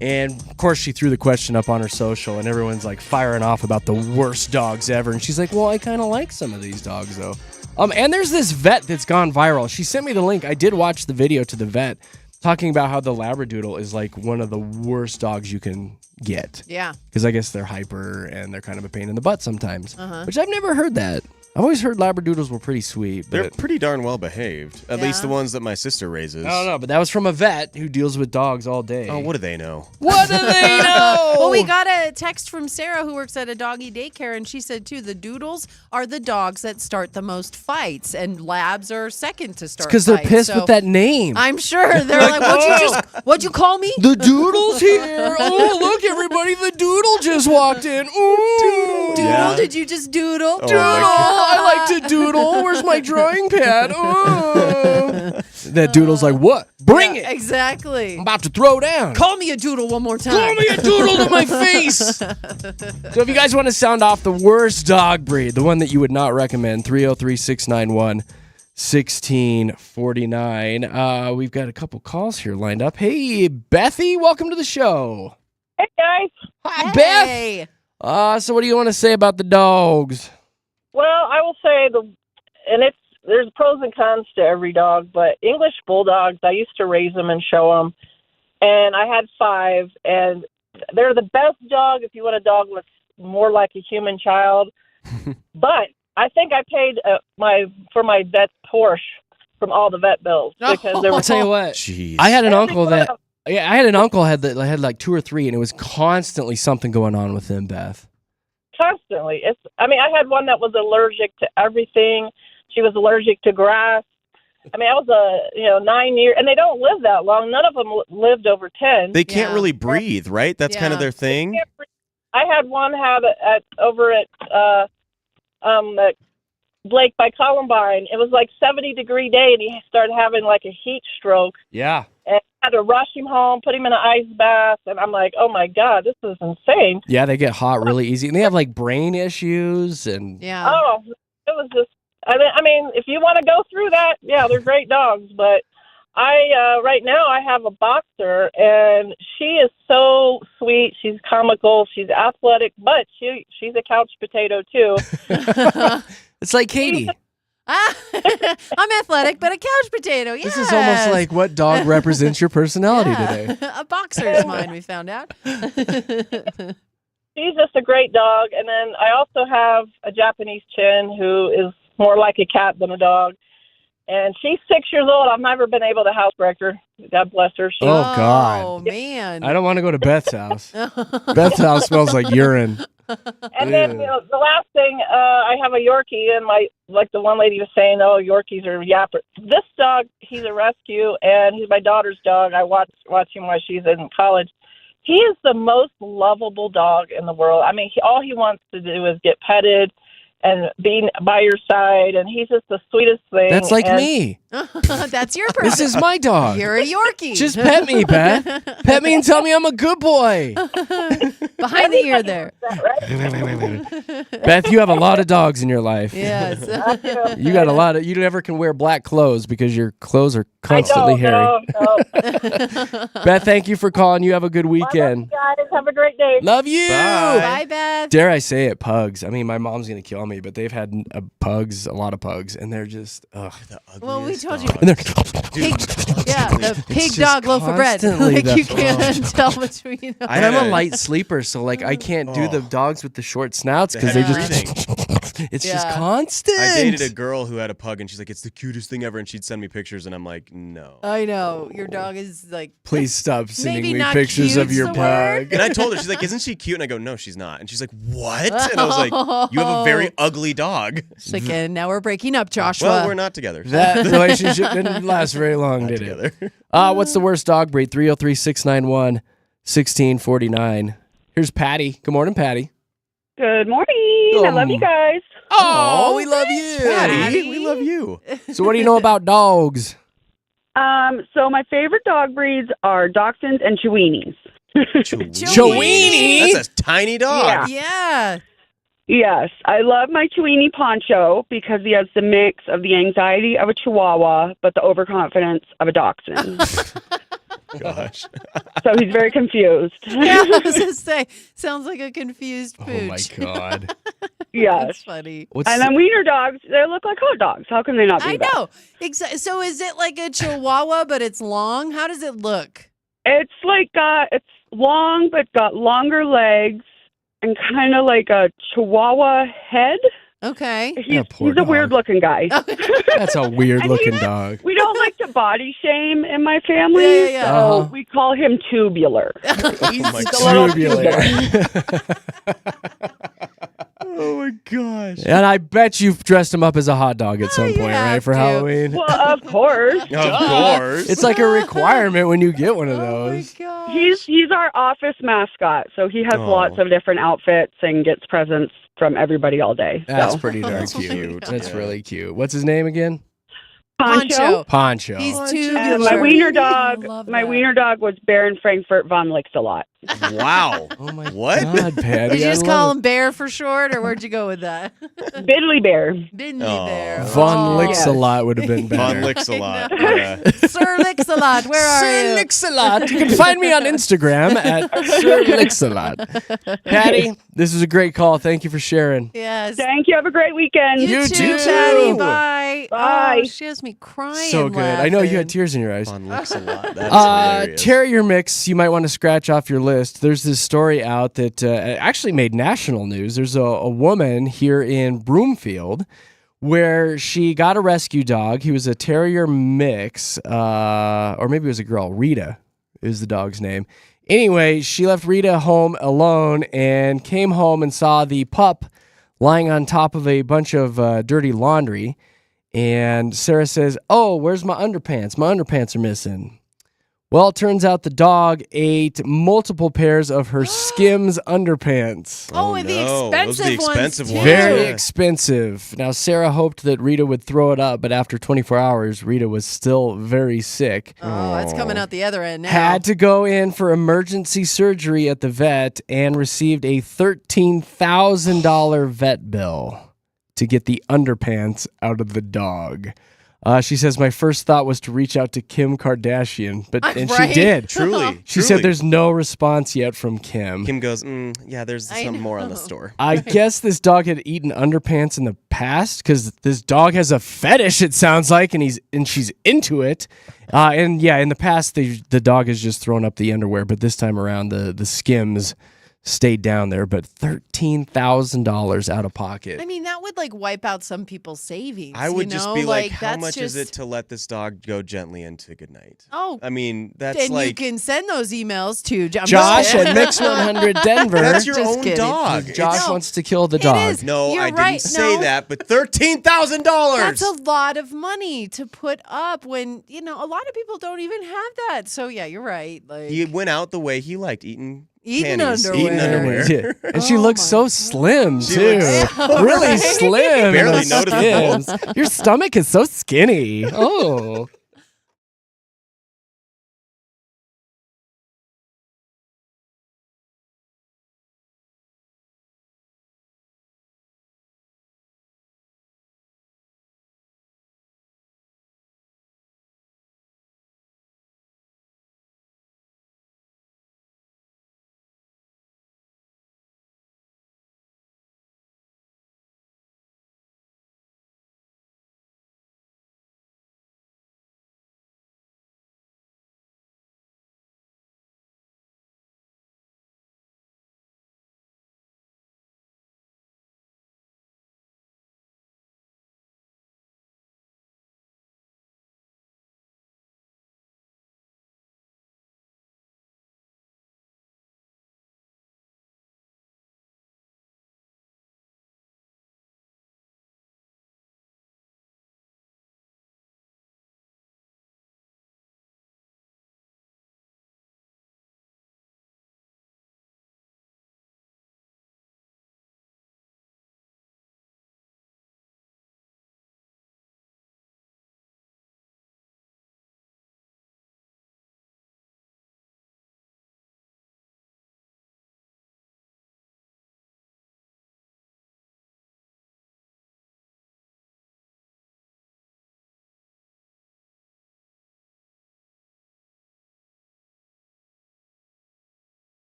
And, of course, she threw the question up on her social, and everyone's, like, firing off about the worst dogs ever. And she's like, well, I kind of like some of these dogs, though. And there's this vet that's gone viral. She sent me the link. I did watch the video to the vet talking about how the Labradoodle is, like, one of the worst dogs you can get. Yeah. Because I guess they're hyper, and they're kind of a pain in the butt sometimes. Which I've never heard that. I've always heard Labradoodles were pretty sweet. They're pretty darn well behaved. At least the ones that my sister raises. I don't know, but that was from a vet who deals with dogs all day. Oh, what do they know? What do they know? Well, we got a text from Sarah who works at a doggy daycare, and she said, too, the doodles are the dogs that start the most fights, and labs are second to start Because fights. they're pissed with that name. I'm sure. They're like, what'd you call me? The Doodle's here. Oh, look, everybody, the Doodle just walked in. Ooh. Doodle, Yeah. did you just doodle? Oh, Doodle, my I like to doodle. Where's my drawing pad? Oh. That Doodle's like, what? Bring it. Exactly. I'm about to throw down. Call me a doodle one more time. Call me a doodle to my face. So if you guys want to sound off the worst dog breed, the one that you would not recommend, 303-691-1649. We've got a couple calls here lined up. Hey, Bethy, welcome to the show. Hey, guys. Hi, Beth. Hey. So what do you want to say about the dogs? Well, I will say there's pros and cons to every dog, but English bulldogs, I used to raise them and show them, and I had 5, and they're the best dog if you want a dog that's more like a human child. But I think I paid for my vet's Porsche from all the vet bills because there I'll was tell you what. Jeez. I had an uncle that had like 2 or 3, and it was constantly something going on with him, Beth. constantly. I had one that was allergic to everything. She was allergic to grass. I was 9 years, and they don't live that long. None of them lived over 10. They can't really breathe, right? That's kind of their thing. I had one over at Blake by Columbine. It was like 70-degree day, and he started having like a heat stroke. Yeah. And I had to rush him home, put him in an ice bath, and I'm like, oh my God, this is insane. Yeah, they get hot really easy, and they have like brain issues and. Yeah. Oh, it was just. If you want to go through that, yeah, they're great dogs. But right now I have a boxer, and she is so sweet. She's comical. She's athletic, but she's a couch potato too. It's like Katy. I'm athletic, but a couch potato. Yes. This is almost like what dog represents your personality today. A boxer is mine, we found out. She's just a great dog. And then I also have a Japanese Chin who is more like a cat than a dog. And she's 6 years old. I've never been able to housebreak her. God bless her. Oh, God. Oh, man. I don't want to go to Beth's house. Beth's house smells like urine. And then the last thing, I have a Yorkie, and the one lady was saying, oh, Yorkies are yapper. This dog, he's a rescue, and he's my daughter's dog. I watch him while she's in college. He is the most lovable dog in the world. All he wants to do is get petted and be by your side, and he's just the sweetest thing. That's like me. That's your person. This is my dog. You're a Yorkie. Just pet me, Beth. Pet me and tell me I'm a good boy. Behind the ear there. Beth, you have a lot of dogs in your life. Yes. You got a lot of. You never can wear black clothes because your clothes are constantly hairy. No. Beth, thank you for calling. You have a good I love weekend. you guys. Have a great day. Love you. Bye, Beth. Dare I say it, pugs. My mom's going to kill me, but they've had a lot of pugs, and they're just, ugh. Well, we told you. And they're, The pig just dog loaf of bread. constantly Like the- you can't tell between them. and I'm a light sleeper, so I can't do the dogs with the short snouts because they just, it's just constant. I dated a girl who had a pug, and she's like, it's the cutest thing ever, and she'd send me pictures, and I'm like, no. I know. Your dog is like. Please stop sending Maybe me not pictures of cute's your the word. pug. And I told her, she's like, isn't she cute? And I go, no, she's not. And she's like, what? And I was like, you have a very ugly dog. It's like, and now we're breaking up, Joshua. Well, we're not together. That relationship didn't last very long, did it? What's the worst dog breed? 303-691-1649. Here's Patty. Good morning, Patty. Good morning. I love you guys. Oh, we love you. Patty, we love you. So what do you know about dogs? So my favorite dog breeds are Dachshunds and Chihuahuas. Chewini? That's a tiny dog. Yeah. Yes, I love my Chewini Poncho because he has the mix of the anxiety of a Chihuahua, but the overconfidence of a Dachshund. Gosh. So he's very confused. Yeah, I was gonna say, sounds like a confused pooch. Oh my God. Yes. That's funny. And then wiener dogs, they look like hot dogs. How can they not be I that? know. So is it like a Chihuahua, but it's long? How does it look? It's like it's long, but got longer legs and kind of like a Chihuahua head. Okay. He's a weird-looking guy. That's a weird-looking dog. We don't like to body shame in my family, Yeah. so we call him Tubular. He's Tubular. Oh my gosh. And I bet you've dressed him up as a hot dog at some point, right, for to. Halloween? Well, of course. Of course. It's like a requirement when you get one of Oh those. my gosh. He's our office mascot, so he has lots of different outfits and gets presents from everybody all day. That's so. pretty darn That's cute. cute. That's Yeah. really cute. What's his name again? Poncho. Poncho. He's And tubular. my wiener I dog. love My that. wiener dog was Baron Frankfurt von Licks-a-lot. Wow. Oh my What? God, Patty. Did you I just love call it. him Bear for short, or where'd you go with that? Biddly Bear. Bidney Oh. Bear. Von Oh. Licks-a-lot would have been better. Von licks a lot. I know. Yeah. Sir Licks-a-lot, where are Sir you? Licks-a-lot. You can find me on Instagram at Sir Licks-a-lot. Patty, this was a great call. Thank you for sharing. Yes. Thank you. Have a great weekend. You too, too. Patty. Bye. Bye. Oh, she has me crying. So good. I know you had laughing. tears in your eyes. Von licks a lot. That's hilarious. Terrier mix, you might want to scratch off your list. There's this story out that actually made national news. There's a woman here in Broomfield where she got a rescue dog. He was a terrier mix, or maybe it was a girl. Rita is the dog's name. Anyway, she left Rita home alone and came home and saw the pup lying on top of a bunch of dirty laundry. And Sarah says, "Oh, where's my underpants? My underpants are missing." Well, it turns out the dog ate multiple pairs of her Skims underpants. Oh, and the no. Those are the expensive expensive ones, ones. too. Very Yeah. expensive. Now, Sarah hoped that Rita would throw it up, but after 24 hours, Rita was still very sick. Oh, that's coming out the other end now. Had to go in for emergency surgery at the vet and received a $13,000 vet bill to get the underpants out of the dog. She says, my first thought was to reach out to Kim Kardashian, and Right? she did. Truly. She said there's no response yet from Kim. Kim goes, yeah, there's I some more on the know. store. I guess this dog had eaten underpants in the past because this dog has a fetish, it sounds like, and she's into it. And yeah, in the past, the dog has just thrown up the underwear, but this time around, the Skims stayed down there. But $13,000 out of pocket. I mean, that would like wipe out some people's savings. I would you just know? be like, how that's much is just- it to let this dog go gently into goodnight? Oh, I mean, that's and like you can send those emails to Josh at Mix 100 Denver. that's your Just own kidding. dog. Josh No, wants to kill the it dog. is. No, You're I didn't right. say No. that, but $13,000. That's a lot of money to put up when, a lot of people don't even have that. So yeah, you're right. Like He went out the way he liked, eating Eating panties, underwear. eating underwear. And she Oh looks my so God. slim, She too. looks Really Right? slim. in Barely those noticeable. Skims. Your stomach is so skinny. Oh.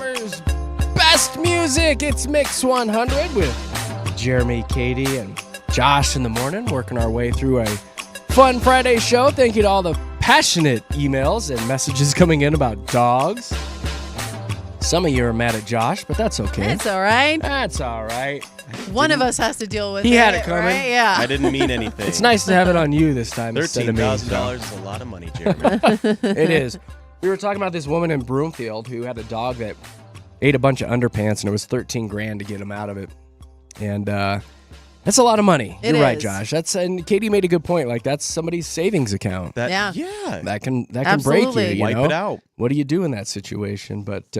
summer's best music. It's Mix 100 with Jeremy, Katy, and Josh in the morning, working our way through a fun Friday show. Thank you to all the passionate emails and messages coming in about dogs. Some of you are mad at Josh, but that's okay. It's all right. That's all right. One of us has to deal with it. He had it coming. Right? Yeah. I didn't mean anything. It's nice to have it on you this time instead of me. $13,000 is a lot of money, Jeremy. It is. We were talking about this woman in Broomfield who had a dog that ate a bunch of underpants, and it was $13,000 to get him out of it. And that's a lot of money. You're right, Josh. And Katy made a good point. Like, that's somebody's savings account. Yeah. That can break you. Wipe it out. What do you do in that situation? But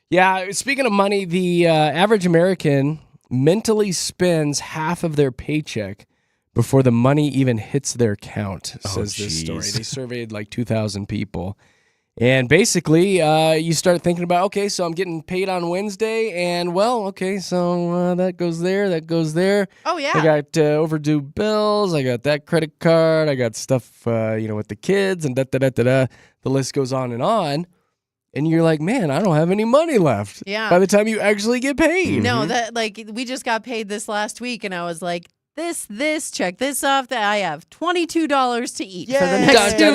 yeah, speaking of money, the average American mentally spends half of their paycheck before the money even hits their account, says this story. They surveyed like 2,000 people. And basically, you start thinking about, okay, so I'm getting paid on Wednesday, and so that goes there, that goes there. Oh, yeah. I got overdue bills, I got that credit card, I got stuff, with the kids, and da-da-da-da-da. The list goes on. And you're like, man, I don't have any money left. Yeah. By the time you actually get paid. No, we just got paid this last week, and I was like, check this off. That I have $22 to eat for the next 2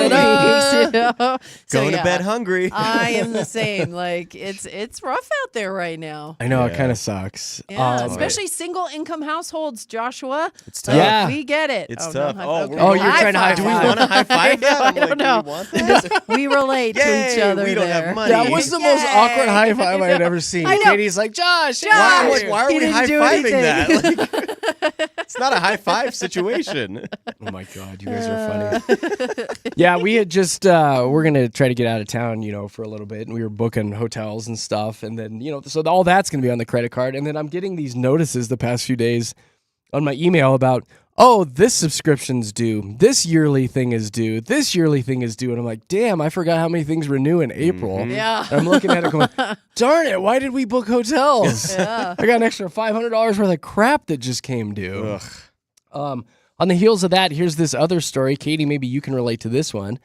weeks. Going to bed hungry. I am the same. Like it's rough out there right now. I know, it kind of sucks. Yeah, especially single income households, Joshua. It's tough. Yeah. We get it. It's tough. You're trying to high five. Do we want to high five that? I don't know. Do we want this? We relate to each other. We don't there. have money. That was the most awkward high five I had ever seen. I know. Katie's like, Josh. Why are He we didn't high do fiving anything. that? It's not a high five situation. Oh my God, you guys are funny. Yeah, we had just, we're going to try to get out of town, for a little bit. And we were booking hotels and stuff. And then, so all that's going to be on the credit card. And then I'm getting these notices the past few days on my email about, this subscription's due. This yearly thing is due. This yearly thing is due. And I'm like, damn, I forgot how many things renew in April. Mm-hmm. Yeah. And I'm looking at it going, darn it, why did we book hotels? Yeah. I got an extra $500 worth of crap that just came due. On the heels of that, here's this other story. Katy, maybe you can relate to this one.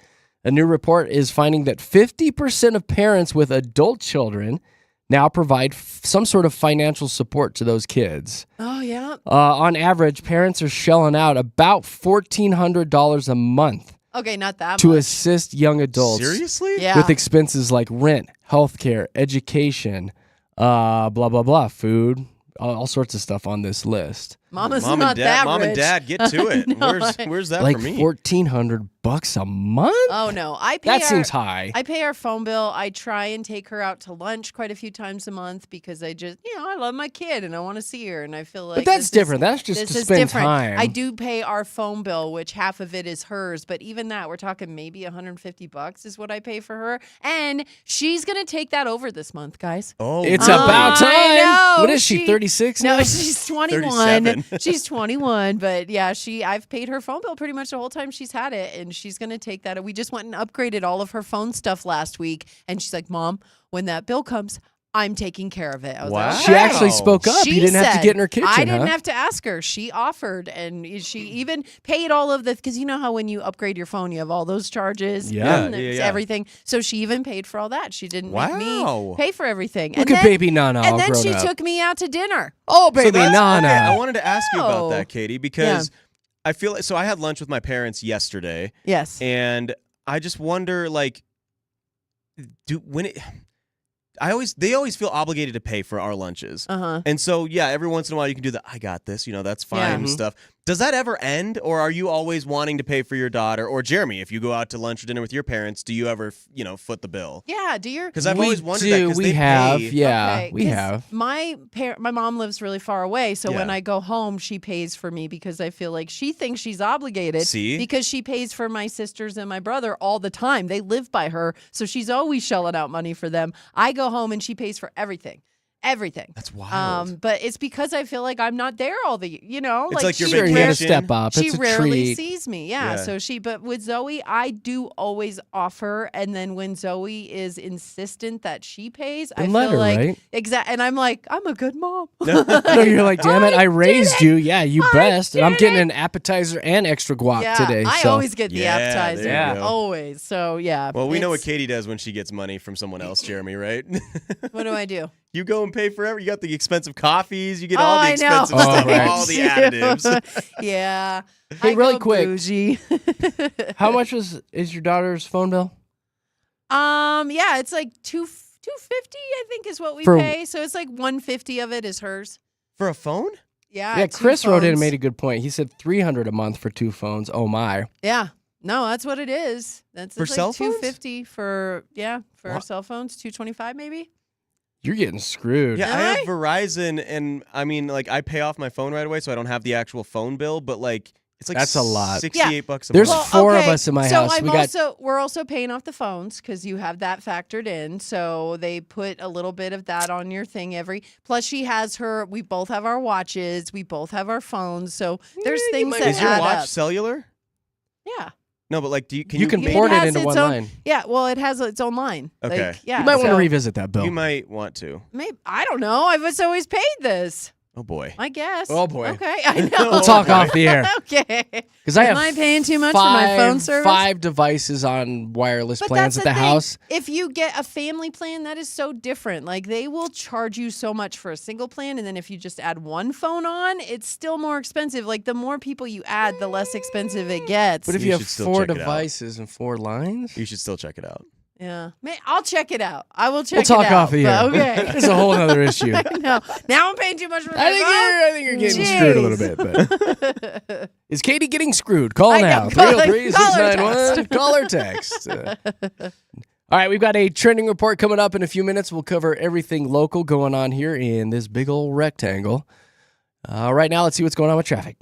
A new report is finding that 50% of parents with adult children now provide some sort of financial support to those kids. Oh, yeah. On average, parents are shelling out about $1,400 a month Okay, not that to much. assist young adults Seriously? Yeah. with expenses like rent, healthcare, education, blah, blah, blah, food, all sorts of stuff on this list. Mama's Mom not and Dad, that Mom rich. and Dad, get to it. No, Where's that Like for me? $1,400 a month? Oh, no. I pay That our, seems high. I pay our phone bill. I try and take her out to lunch quite a few times a month because I just, I love my kid and I want to see her. And I feel like But that's different. That's just this to is spend different. time. I do pay our phone bill, which half of it is hers. But even that, we're talking maybe $150 is what I pay for her. And she's going to take that over this month, guys. Oh, It's really? about time. I know. What is she, 36 now? No, she's 21. 37. She's 21. But yeah, I've paid her phone bill pretty much the whole time she's had it. And she's going to take that. We just went and upgraded all of her phone stuff last week. And she's like, Mom, when that bill comes, I'm taking care of it. I was Wow. like, She actually spoke up. She You didn't have to said- get in her kitchen, I didn't huh? have to ask her. She offered, and she even paid all of the, because you know how when you upgrade your phone, you have all those charges, Yeah. and it's Yeah. everything. So she even paid for all that. She didn't make Wow. me pay for everything. Look and at then, baby Nana all And then grown she up. took me out to dinner. Oh, baby that's- Nana. I wanted to ask you about Oh. that, Katy, because I feel like, so I had lunch with my parents yesterday, Yes. and I just wonder, like, they always feel obligated to pay for our lunches. Uh-huh. And so, yeah, every once in a while you can do the, I got this, that's fine Yeah. and stuff. Does that ever end, or are you always wanting to pay for your daughter? Or Jeremy, if you go out to lunch or dinner with your parents, do you ever, foot the bill? Yeah, do your... Because I've We always wondered do. that, because We they have. pay. Yeah, Okay, we 'cause have. My mom lives really far away, so when Yeah. I go home, she pays for me because I feel like she thinks she's obligated. See? Because she pays for my sisters and my brother all the time. They live by her, so she's always shelling out money for them. I go home and she pays for everything. Everything. That's wild. But it's because I feel like I'm not there all the, It's like your she Sure, you gotta vacation. step up. She It's a rarely treat. sees likes me. Yeah. So but with Zoe, I do always offer. And then when Zoe is insistent that she pays, I let feel her, like, right? And I'm like, I'm a good mom. No, you're like, damn it, I raised you. Yeah, you best. And I'm did getting it. an appetizer and extra guac today. I so. always get the appetizer. there you go. Always. So, yeah. Well, we know what Katie does when she gets money from someone else, Jeremy, right? What do I do? You go and pay for everything. You got the expensive coffees. You get all the I know. expensive stuff, right. all the additives. Yeah. Hey, I really go quick. bougie. How much is your daughter's phone bill? Yeah, it's like $250, I think, is what we For- pay. So it's like $150 of it is hers. For a phone? Yeah. Yeah, 2 Chris wrote in and phones. made a good point. He said $300 a month for 2 phones. Oh my. Yeah. No, that's what it is. That's For it's cell like phones? $250 for our What? cell phones, $225 maybe. You're getting screwed. Yeah, Am I have I? Verizon, and I mean, like, I pay off my phone right away, so I don't have the actual phone bill. But like, it's like That's a lot. $68 a There's month. 4 of us in my so house. we're also paying off the phones because you have that factored in. So they put a little bit of that on your thing plus she has we both have our watches, we both have our phones. So there's things that Is your add watch up. cellular? Yeah. No, but like, can You can It port it has into its one own- line. Yeah, well, it has its own line. Okay. Like, yeah. You might want to so revisit that bill. You might want to. Maybe I don't know. I've just always paid this. Oh boy. I guess. Oh, boy. Okay, I know. We'll talk off the air. Okay. Because I have Am I paying too much for my phone service? 5 devices on wireless But plans that's at the thing. house. If you get a family plan, that is so different. Like they will charge you so much for a single plan, and then if you just add one phone on, it's still more expensive. Like the more people you add, the less expensive it gets. But if You you have should still 4 check it out. devices and 4 lines, You should still check it out. yeah, I'll check it out. I will check we'll talk it out. off the but air. Okay. There's a whole other issue. I know. Now I'm paying too much for my I think you're getting screwed a little bit. But is Katie getting screwed? Call I now. know. Call her 303-691. Call or text. All right, we've got a trending report coming up in a few minutes. We'll cover everything local going on here in this big old rectangle. Right now, let's see what's going on with traffic.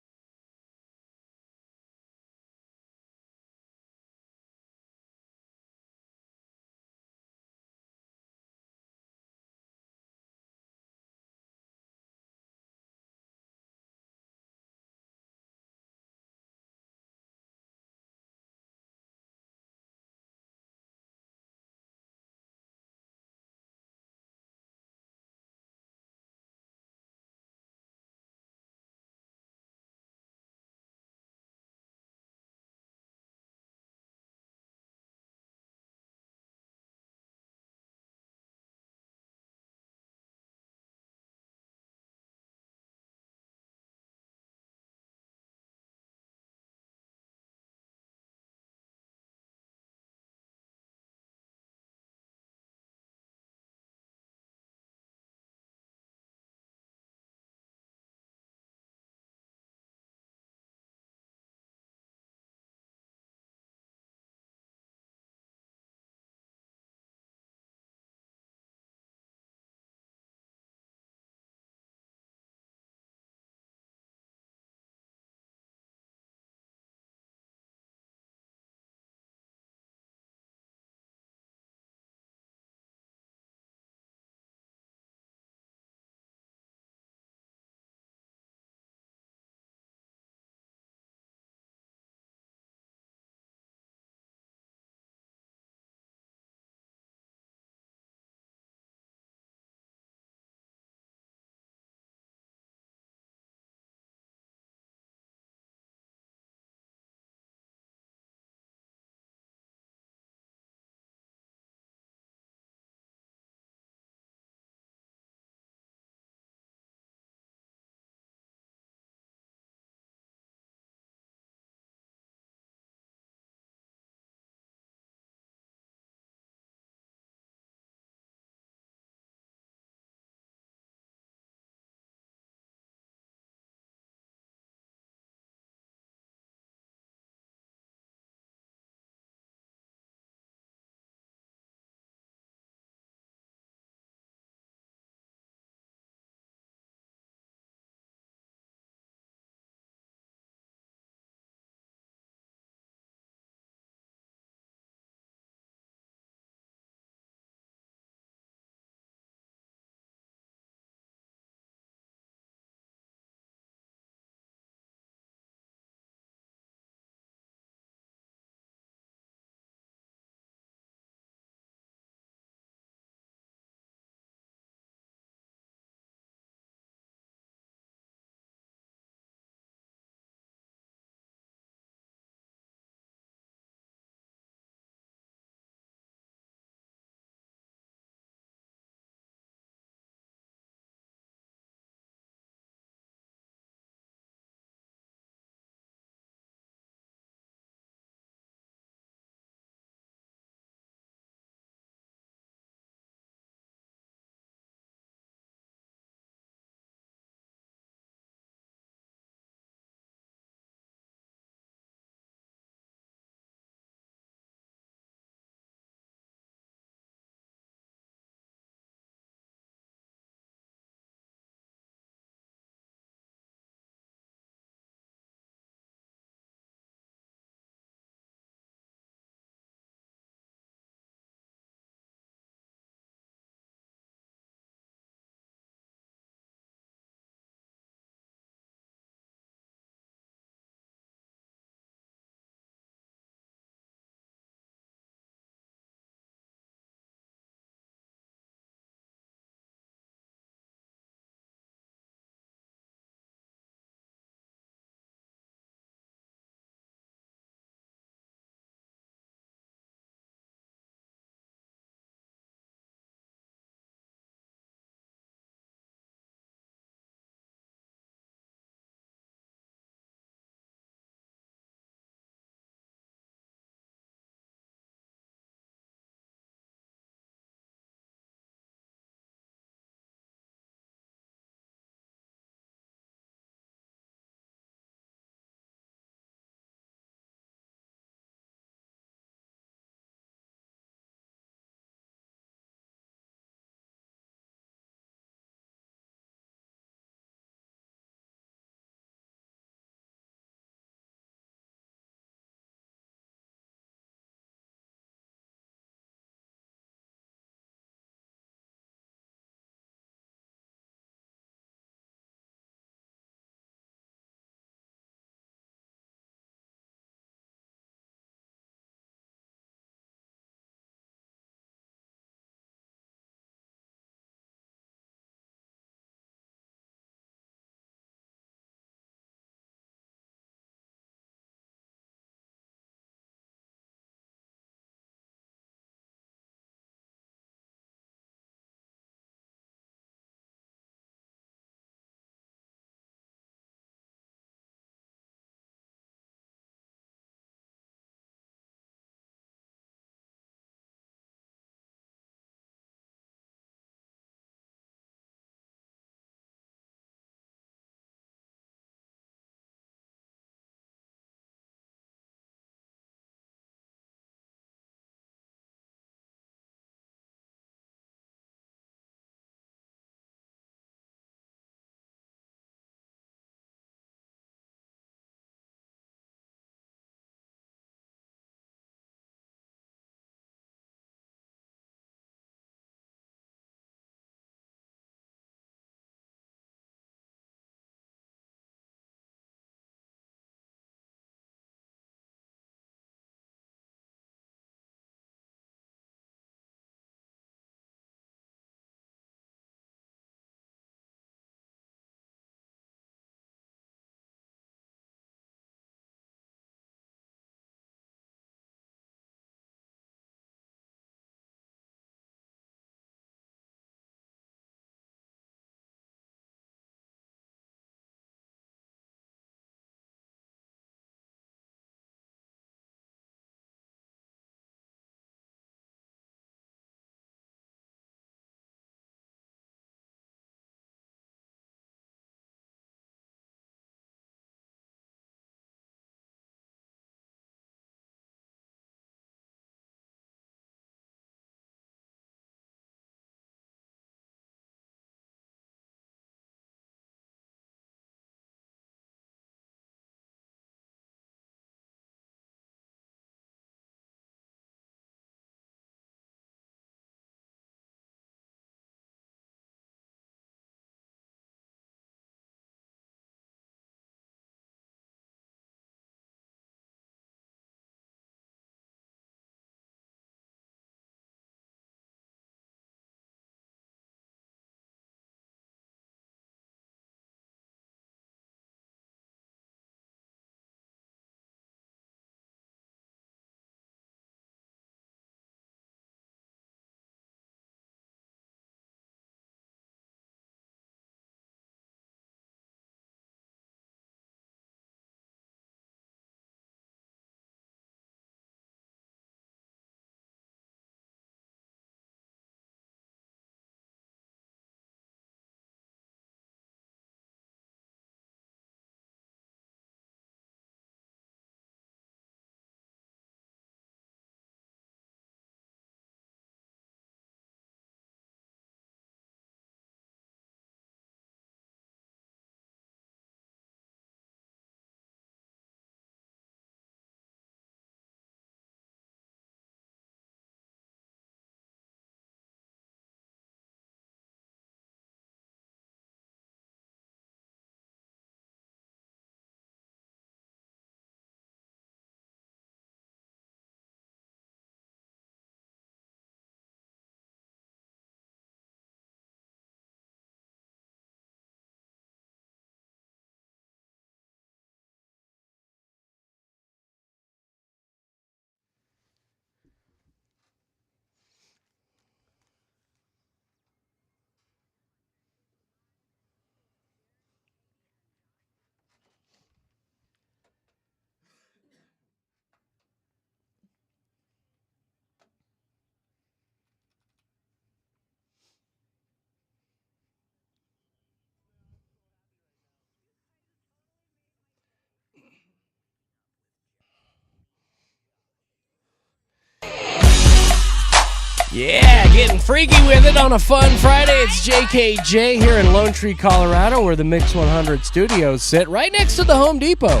Yeah, getting freaky with it on a fun Friday. It's JKJ here in Lone Tree, Colorado, where the Mix 100 studios sit right next to the Home Depot,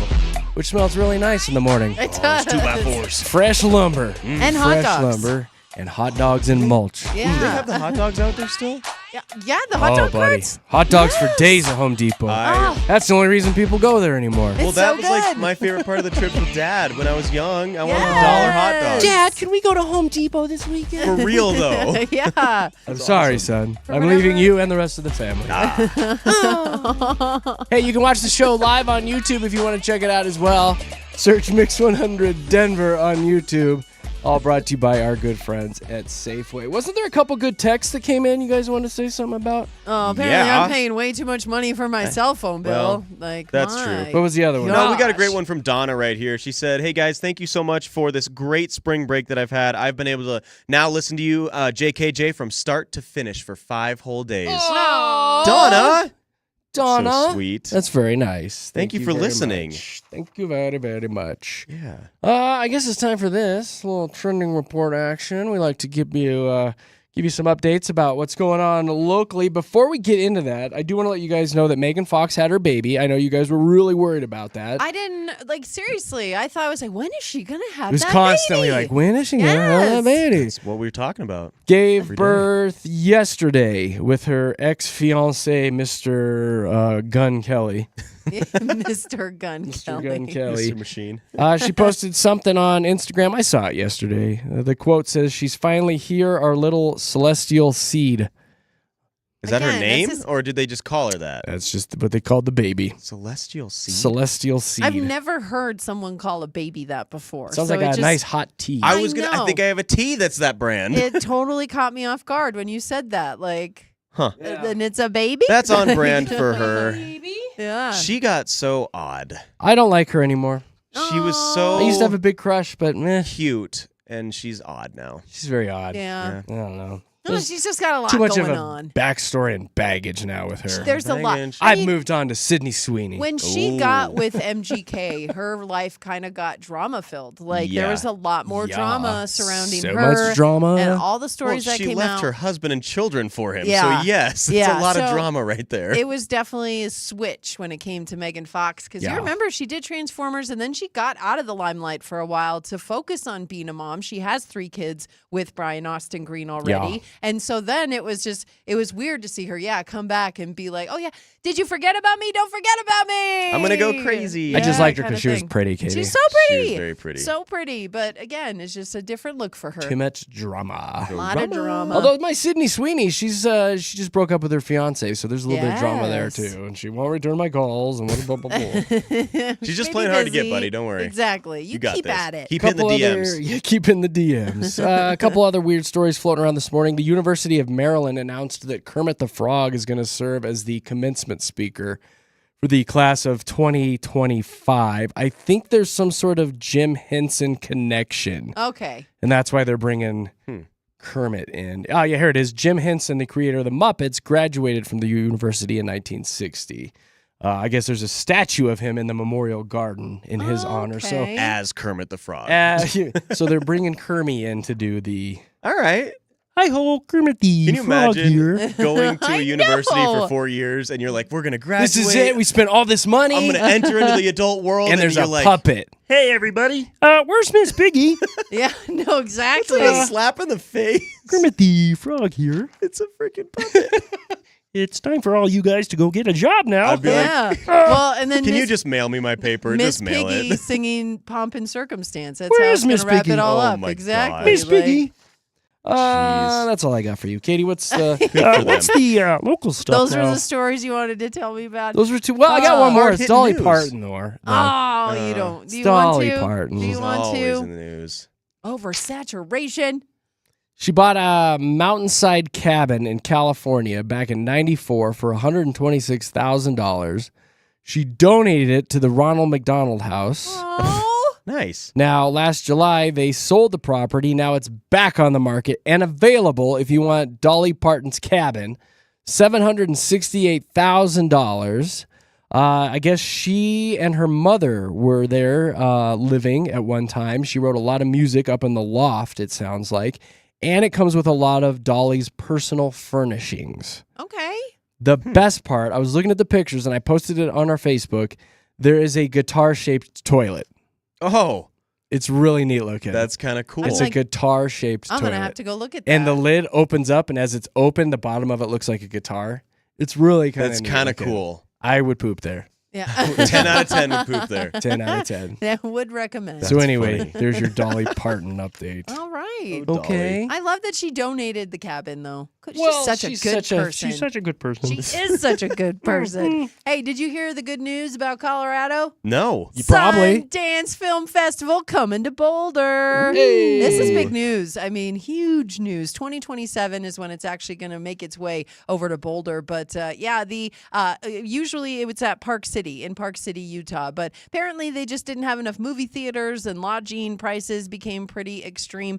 which smells really nice in the morning. It does. 2x4s. Fresh lumber. And hot Fresh dogs. lumber and hot dogs and mulch. Yeah. They have the hot dogs out there still? Yeah, the hot dog buddy. carts. Hot dogs for days at Home Depot. That's the only reason people go there anymore. Well, It's that so was like good. my favorite part of the trip with Dad when I was young. I wanted Yes. $1 hot dogs. Dad, can we go to Home Depot this weekend? For real, though. Yeah. I'm sorry, son. I'm leaving you and the rest of the family. Hey, you can watch the show live on YouTube if you want to check it out as well. Search Mix 100 Denver on YouTube. All brought to you by our good friends at Safeway. Wasn't there a couple good texts that came in you guys want to say something about? Oh, apparently Yeah. I'm paying way too much money for my cell phone bill. Well, that's my true. What was the other one? No, we got a great gosh. one from Donna right here. She said, "Hey guys, thank you so much for this great spring break that I've had. I've been able to now listen to you, JKJ, from start to finish for 5 whole days." Oh, Donna, Donna. so sweet. That's very nice. Thank you for very listening. much. Thank you very, very much. Yeah. I guess it's time for this little trending report action. We like to give you some updates about what's going on locally. Before we get into that, I do want to let you guys know that Megan Fox had her baby. I know you guys were really worried about that. I didn't, seriously, I thought I was like, when is she going to have It was that constantly baby? like, when is she gonna have that Yes. baby? That's what we were talking about. Gave Every day. birth yesterday with her ex-fiance, Mr. Gun Kelly. Mr. Gun Mr. Kelly. Gun Kelly. Mr. Machine. She posted something on Instagram. I saw it yesterday. The quote says, "She's finally here, our little celestial seed." Is that her Again, name, this is- or did they just call her that? That's just what they called the baby. Celestial Seed. Celestial seed. I've never heard someone call a baby that before. Sounds so like it a just- nice hot tea. I know. think I have a tea that's that brand. It totally caught me off guard when you said that. Like, Huh. and it's a baby? That's on brand for her. Yeah. She got so odd. I don't like her anymore. She was so I used to have a big crush, but meh, cute, and she's odd now. she's very odd. Yeah. I don't know. No, There's she's just got a lot too much going of a on. backstory and baggage now with her. There's a lot. Baggage. I I've mean, moved on to Sydney Sweeney. When she Ooh. got with MGK, her life kind of got drama filled. Like there Yeah. was a lot more Yeah. drama surrounding So her. much drama. And all the stories that she came left out. her husband and children for him. Yeah. So yes, it's Yeah, a lot of so drama right there. It was definitely a switch when it came to Megan Fox because Yeah. you remember she did Transformers and then she got out of the limelight for a while to focus on being a mom. She has 3 kids with Brian Austin Green already. Yeah. And so then it was weird to see her, come back and be like, oh, yeah, did you forget about me? Don't forget about me. I'm gonna go crazy. I just Yeah, liked her kinda because she was thing. pretty, Katie. She's so She pretty. was very pretty. So pretty. But again, it's just a different look for her. Too much drama. A lot of drama. Although my Sydney Sweeney, she just broke up with her fiance, so there's a little bit of drama there Yes. too, and she won't return my calls and blah blah blah. blah. She's just Maybe playing hard to get, busy. buddy. Don't worry. Exactly. You got keep this. at it. Keep hitting the DMs. Keep in the DMs. A couple other weird stories floating around this morning. The University of Maryland announced that Kermit the Frog is going to serve as the commencement speaker for the class of 2025. I think there's some sort of Jim Henson connection, Okay. and that's why they're bringing Kermit in. Oh, yeah, here it is. Jim Henson, the creator of the Muppets, graduated from the university in 1960. I guess there's a statue of him in the Memorial Garden in his honor. So, Okay. As Kermit the Frog. so they're bringing Kermit in to do the. All right. Hi ho, Kermit the Can you Frog imagine here. going to I a university know. for 4 years and you're like, we're gonna graduate. This is it. We spent all this money. I'm gonna enter into the adult world, and there's you're a like, puppet. Hey, everybody. Where's Miss Piggy? Yeah, no, exactly. It's a slap in the face. Kermit the Frog here. It's a freaking puppet. It's time for all you guys to go get a job now. I'd be like, Yeah. Well, and then can you Miss- just mail me my paper? Miss Just mail Piggy it. singing "Pomp and Circumstance." That's Where how is it's gonna Miss wrap Piggy? it all Oh up. my Exactly. God. Miss like- Piggy. That's all I got for you, Katie. What's the? What's the local stuff Those now? are the stories you wanted to tell me about. Those were two. Well, I got one more. It's hard-hitting Dolly news. Parton, or Oh, you don't. it's Do you want Dolly to? Parton. Do you It's want always to? in the news. Oversaturation. She bought a mountainside cabin in California back in '94 for $126,000. She donated it to the Ronald McDonald House. Oh. Nice. Now, last July, they sold the property. Now it's back on the market and available if you want Dolly Parton's cabin. $768,000. I guess she and her mother were there living at one time. She wrote a lot of music up in the loft, it sounds like. and it comes with a lot of Dolly's personal furnishings. Okay. The best part, I was looking at the pictures and I posted it on our Facebook. There is a guitar-shaped toilet. Oh, It's really neat looking. that's kind of cool. It's a guitar-shaped toilet. I'm gonna have to go look at that. And the lid opens up, and as it's open, the bottom of it looks like a guitar. It's really kind of That's kind of cool. I would poop there. Yeah. 10 out of 10 would poop there. 10 out of 10. I would recommend. So anyway, funny. there's your Dolly Parton update. All right. Oh, Okay. I love that she donated the cabin, though. Well, she's such a good person. She's such a good person. She is such a good person. Hey, did you hear the good news about Colorado? No. You probably. Sundance Film Festival coming to Boulder. This is big news. I mean, huge news. 2027 is when it's actually going to make its way over to Boulder. But usually it's at Park City, in Park City, Utah. But apparently they just didn't have enough movie theaters and lodging prices became pretty extreme.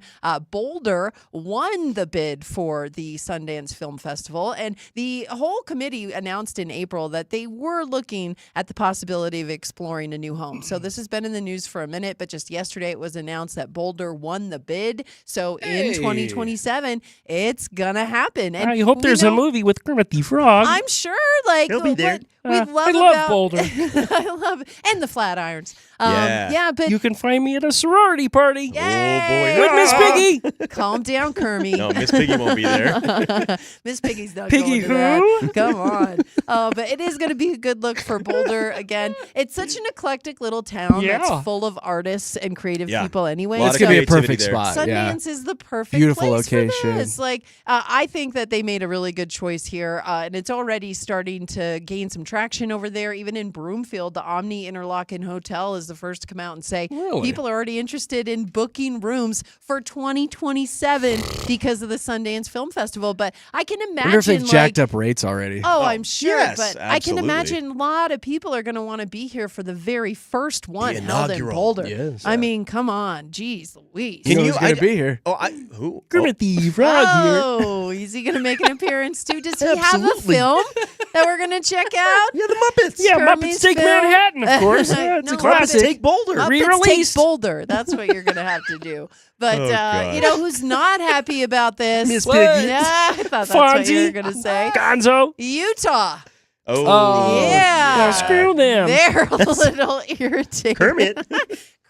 Boulder won the bid for the Sundance Film Festival, and the whole committee announced in April that they were looking at the possibility of exploring a new home. So this has been in the news for a minute, but just yesterday it was announced that Boulder won the bid. So in 2027, it's gonna happen. And I hope there's a movie with Kermit the Frog. I'm sure, like, He'll be there. what we love I love about Boulder. I love it. And the Flatirons. Yeah. But You can find me at a sorority party. Yay! With Miss Piggy. Calm down, Kermit. No, Miss Piggy won't be there. Miss Piggy's not Piggy going to that. who? Come on. But it is going to be a good look for Boulder. Again, it's such an eclectic little town Yeah. that's full of artists and creative Yeah. people anyway. Lot It's of going to be a creativity perfect there. spot. Yeah. Sundance is the perfect Beautiful place location. for this. Like, I think that they made a really good choice here, and it's already starting to gain some traction over there. Even in Broomfield, the Omni Interlaken Hotel is the first to come out and say Really? people are already interested in booking rooms for 2027 because of the Sundance Film Festival. But I can I wonder if imagine, they've jacked like, up rates already. oh, I'm sure, yes, but I can absolutely. imagine a lot of people are going to want to be here for the very first one held in inaugural. Boulder. Yes. I mean, come on, geez, Louise. You know Can who's you- going to be here? Oh, who? Kermit the Frog here. Oh, is he going to make an appearance too? Does he have a Absolutely. film that we're going to check out? Yeah, the Muppets. Yeah, Kermit's Muppets Take film. Manhattan, of course. Yeah, it's No, a classic. Muppets Take Boulder. Muppets Re-released. Take Boulder. That's what you're going to have to do. But Oh, gosh. you know who's not happy about this? Miss Piggy. Yeah, I thought that's what you were Fonzie. going to say. Gonzo. Utah. Oh. Yeah. Yeah, screw them. They're a little irritated. Kermit.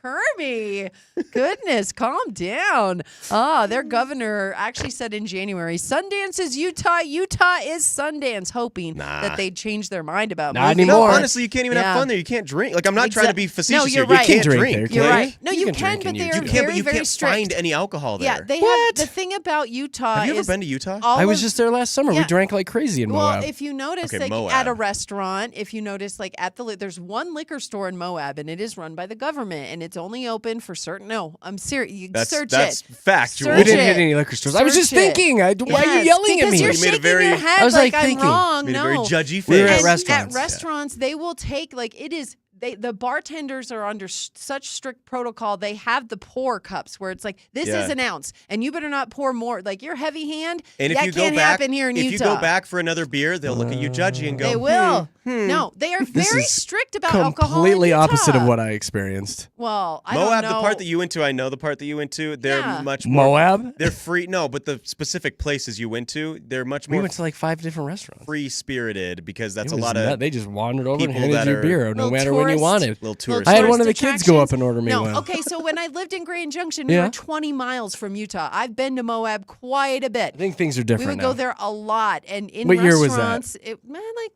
Kermit. Goodness, calm down. Their governor actually said in January, Sundance is Utah, Utah is Sundance, hoping that they'd change their mind about Not moving. No, anymore. honestly, you can't even Yeah. have fun there. You can't drink. Like, I'm not trying to be facetious No, you're here. right. You can't Drink drink. there, You're can right. No, You you can can, drink but in they Utah. are You can't, very, but you very can't strict. find any alcohol there. Yeah, they What? have the thing about Utah. Have you ever is been to Utah? all I was of- just there last summer. We Yeah. drank like crazy in Moab. Well, if you notice, Okay, like Moab. at a restaurant, if you notice, like at there's one liquor store in Moab, and it is run by the government, and it's only open for certain. No, I'm serious. You search That's it. factual. we Search didn't it. hit any liquor stores. I was just Search it. thinking. Why are you Yes, yelling at because me? You're You made a shaking very- your head I was like I'm thinking. wrong. Made a no, very judgy face. We were at And restaurants. At restaurants, they will take it is. The bartenders are under such strict protocol. They have the pour cups where it's like this Yeah. is an ounce, and you better not pour more. Like your heavy hand, And if that you go can't back, happen here in if Utah. you go back for another beer, they'll look at you judgy and go, They will. hmm. No, they are This very is strict about alcohol. completely in opposite of Utah. what I experienced. Well, I Moab, don't know. the part that you went to, I know the part that you went to. They're Yeah. much more. Moab? They're free. No, but the specific places you went to, they're much We more went to like 5 different restaurants. free spirited because that's It a was lot nut. of They just wandered over and people handed that you a are beer, no Little matter when you tourist- wanted. little Little tourist. I had tourist one of the kids go up attractions. and order me No, one. okay, so when I lived in Grand Junction, we Yeah. were 20 miles from Utah. I've been to Moab quite a bit. I think things are We different would now. go there a lot. And in What year was that? restaurants, like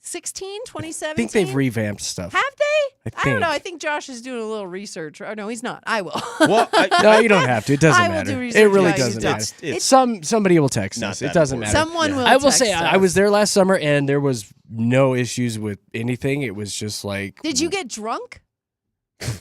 2016, 2017. I think they've revamped stuff. Have they? I don't know. think. I think Josh is doing a little research. Oh, no, he's not. I will. Well, No, you don't have to. It doesn't I will matter. do It research really about doesn't Utah. matter. It's Somebody will text not us. that It doesn't important. matter. Someone will I will text say I us. was there last summer and there was no issues with anything. It was just like Did you get drunk?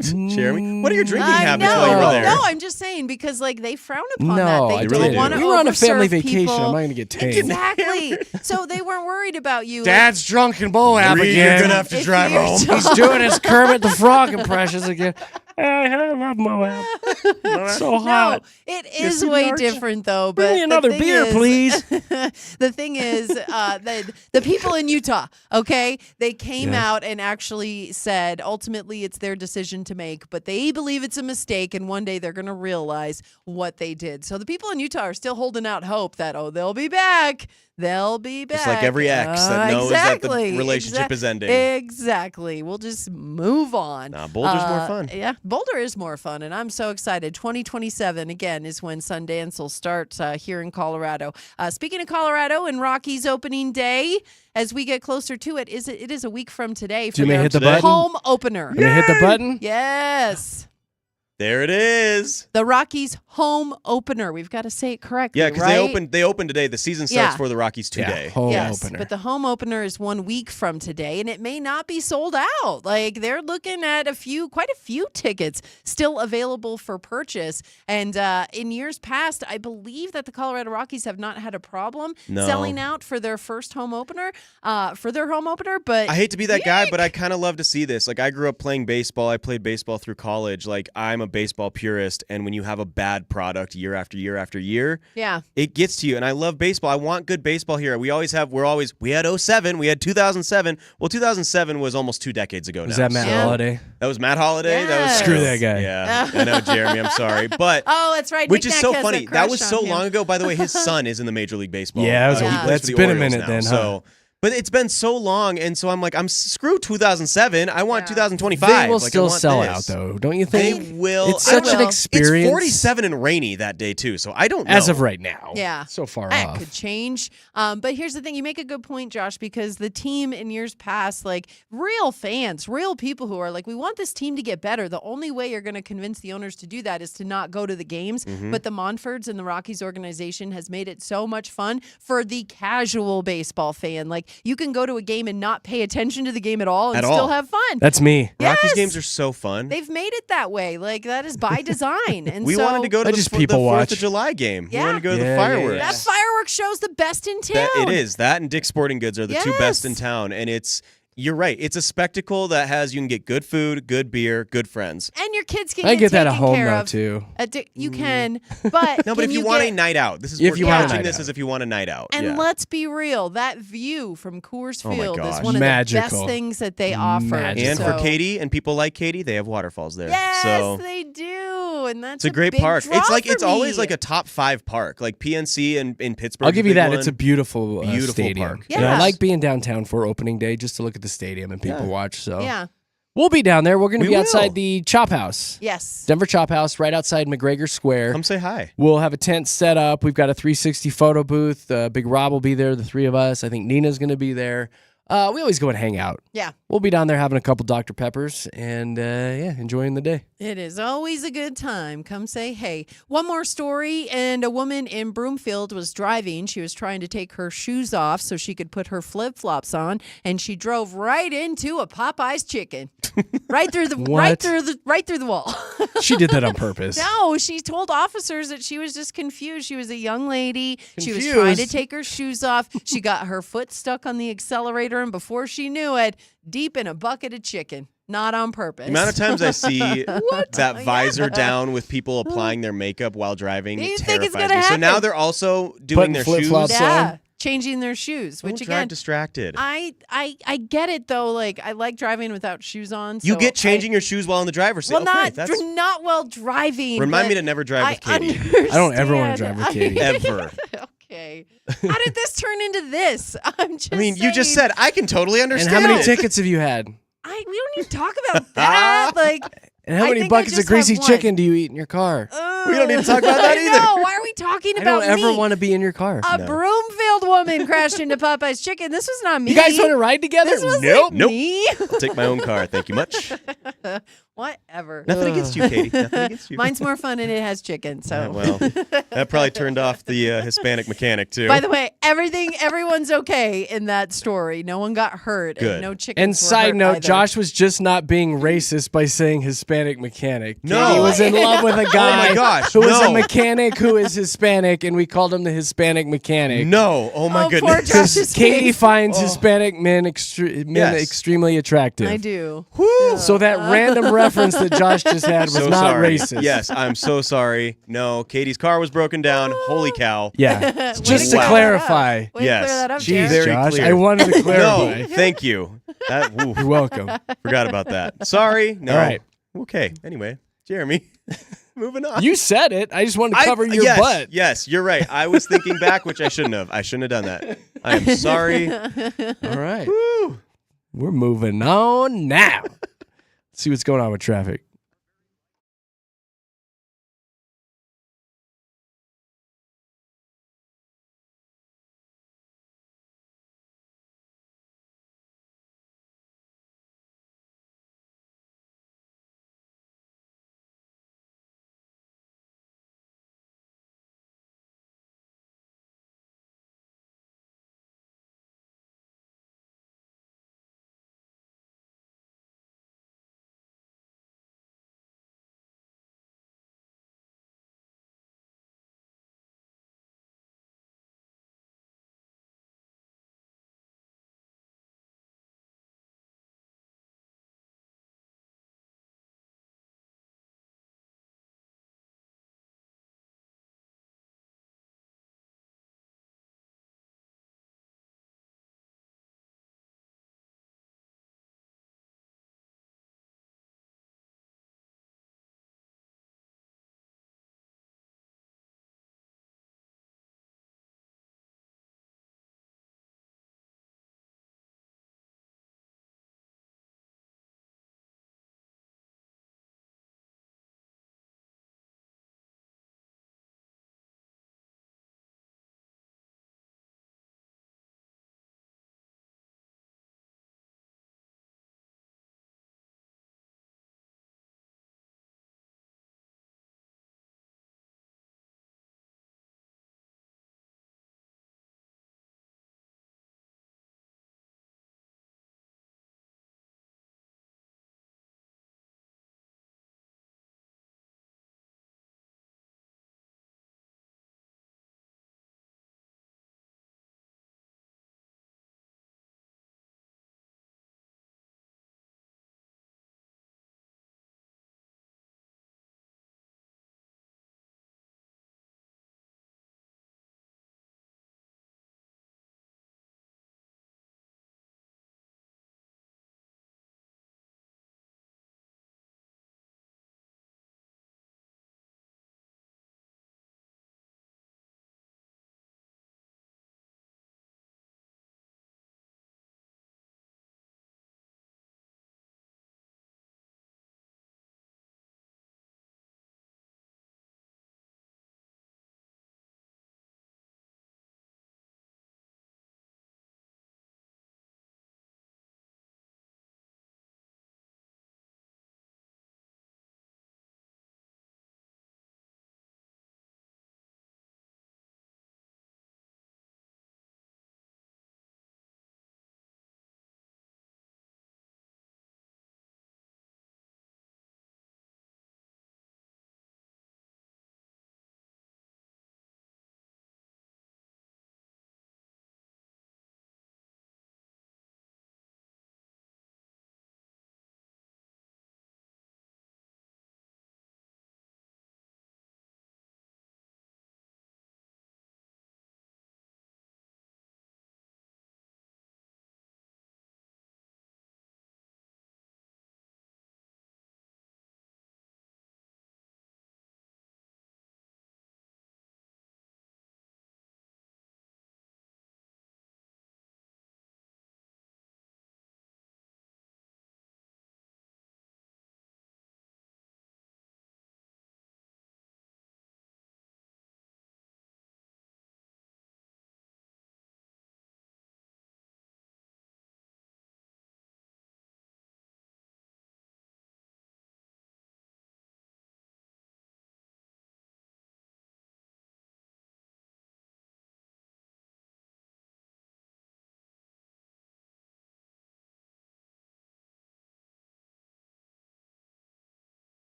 Jeremy, what are your drinking I habits know. while you were there? No, I'm just saying because like they frown upon No, that. They I don't really want to do. We were on a family overserve vacation. people. I'm not going to get tamed. Exactly. So they weren't worried about you. Dad's drunk in Moab You're again. gonna have to If drive you're home. drunk- He's doing his Kermit the Frog impressions again. I love Moab. It's so hot. No, it is way different though. But Bring me another the thing beer, is- please. The thing is, the people in Utah, okay, they came out and actually said ultimately it's their decision to make, but they believe it's a mistake, and one day they're going to realize what they did. So the people in Utah are still holding out hope that they'll be back. They'll be back. Just like every ex that knows that the Exactly. relationship is ending. Exactly. We'll just move on. Nah, Boulder's more fun. Yeah, Boulder is more fun, and I'm so excited. 2027, again, is when Sundance will start here in Colorado. Speaking of Colorado and Rockies opening day, as we get closer to it, it is a week from today for Do you their hit the button? home opener. I'm going to hit the button. Yes. There it is. The Rockies home opener. We've got to say it correctly, Yeah, because right? they opened today. The season starts Yeah. for the Rockies today. Home Yes, opener. but the home opener is 1 week from today, and it may not be sold out. Like, they're looking at quite a few tickets still available for purchase. And in years past, I believe that the Colorado Rockies have not had a problem selling out for their first home opener, But I hate to be that guy, but I kind of love to see this. Like, I grew up playing baseball. I played baseball through college. Like, I'm a baseball purist, and when you have a bad product year after year after year, yeah, it gets to you. And I love baseball. I want good baseball here. We had 07, we had 2007. Well, 2007 was almost 2 decades ago now. Was that Matt Holliday? That was Matt Holliday. That was Yes. Screw that guy. Yeah, I know, Jeremy. I'm sorry, but oh, that's right. which Nick is so Nack has funny. a That was crush so on him. long ago. By the way, his son is in the Major League Baseball. Yeah, He plays that's for the been a Orioles minute now. then, huh? So, but it's been so long, and so I'm like, I'm screw 2007. I want 2025. They will Like, I still want sell this. out, though. Don't you They think? will. It's such an will. experience. It's 47 and rainy that day too, so I don't know. As of right now. Yeah. So far That off. could change. But here's the thing. You make a good point, Josh, because the team in years past, like real fans, real people who are like, we want this team to get better. The only way you're going to convince the owners to do that is to not go to the games. Mm-hmm. But the Monfords and the Rockies organization has made it so much fun for the casual baseball fan. Like, you can go to a game and not pay attention to the game at all and still have fun. That's me. Rockies Yes. games are so fun. They've made it that way. Like, that is by design. And We so wanted to go to I the just 4th people watch. of July game. Yeah. We wanted to go to Yeah, the yeah, fireworks. yeah. that fireworks show's the best in town. It is. That and Dick's Sporting Goods are the two best in Yes. town. And you're right. It's a spectacle that you can get good food, good beer, good friends. And your kids can I get that at taken home, care though, of. too. You can, but No, but can if you want a get- night out, this is If we're you want a couching night this out. as if you want a night out. And yeah. let's be real, that view from Coors Oh my Field is gosh. one of the best Magical. things that they offer. Magical. And So- for Katy and people like Katy, they have waterfalls there. yes, so they do, and that's it's a great big park. draw It's for always me. like a top 5 park. Like PNC and in Pittsburgh. I'll give you is a that. big It's a one. beautiful, Beautiful stadium. park. And I Yeah. like being downtown for opening day just to look at the stadium and people watch. So yeah, we'll be down there. We're going to We be will. outside the Chop House. yes, Denver Chop House, right outside McGregor Square. Come say hi. We'll have a tent set up. We've got a 360 photo booth. Big Rob will be there, the 3 of us. I think Nina's going to be there. We always go and hang out. yeah. We'll be down there having a couple Dr. Peppers and, enjoying the day. It is always a good time. Come say hey. One more story, and a woman in Broomfield was driving. She was trying to take her shoes off so she could put her flip-flops on, and she drove right into a Popeye's chicken. right through the What? right through the wall. She did that on purpose. No, she told officers that she was just confused. She was a young lady. She was Confused? trying to take her shoes off. She got her foot stuck on the accelerator, and before she knew it, deep in a bucket of chicken. Not on purpose. The amount of times I see that visor down with people applying their makeup while driving You think it's terrifies gonna me. So now happen. they're also doing Putting their flip-flops shoes. on. Yeah, changing their shoes, Don't which drive again, distracted. I get it though. Like, I like driving without shoes on. You so get changing your shoes while in the driver's seat. Well, okay, not that's not while driving. remind me but to never drive with I Katy. I don't ever want to drive with understand. Katy. Ever. Okay. How did this turn into this? I'm just I mean, you just saying. said I can totally And understand. how many it. tickets have you had? We don't need to talk about that. Like, And how I many think I buckets of just greasy have one. chicken do you eat in your car? We don't need to talk about that I either. know. Why are we talking I about don't ever me? want to be in your car. A Broomfield woman crashed into Popeye's chicken. This was not me. You guys want to ride together? This was Nope. me. I'll take my own car. Thank you much. Whatever. Nothing against you, Katy. Nothing against you. Mine's more fun and it has chicken. So, Yeah, well, that probably turned off the Hispanic mechanic too. by the way, everyone's okay in that story. No one got hurt. Good. And no chickens And were side hurt note, either. Josh was just not being racist by saying Hispanic mechanic. No. Katie was in love with a guy Oh my gosh, who is a no. mechanic who is Hispanic, and we called him the Hispanic mechanic. No. Oh my poor goodness. Josh's Katie face. finds Hispanic men extremely attractive. I do. Woo. So that random reference that Josh just had was So not sorry. racist. Yes, I'm so sorry. No, Katie's car was broken down. Holy cow. Yeah. Just to Wow. clarify. Way to Yes. clear that up, Jeez, Jared. Very Josh, clear. I wanted to clarify. No, thank you. You're welcome. Forgot about that. Sorry. No. All right. Okay. Anyway, Jeremy, moving on. You said it. I just wanted to cover your yes, butt. Yes, you're right. I was thinking back, which I shouldn't have. I shouldn't have done that. I am sorry. All right. Woo. We're moving on now. Let's see what's going on with traffic.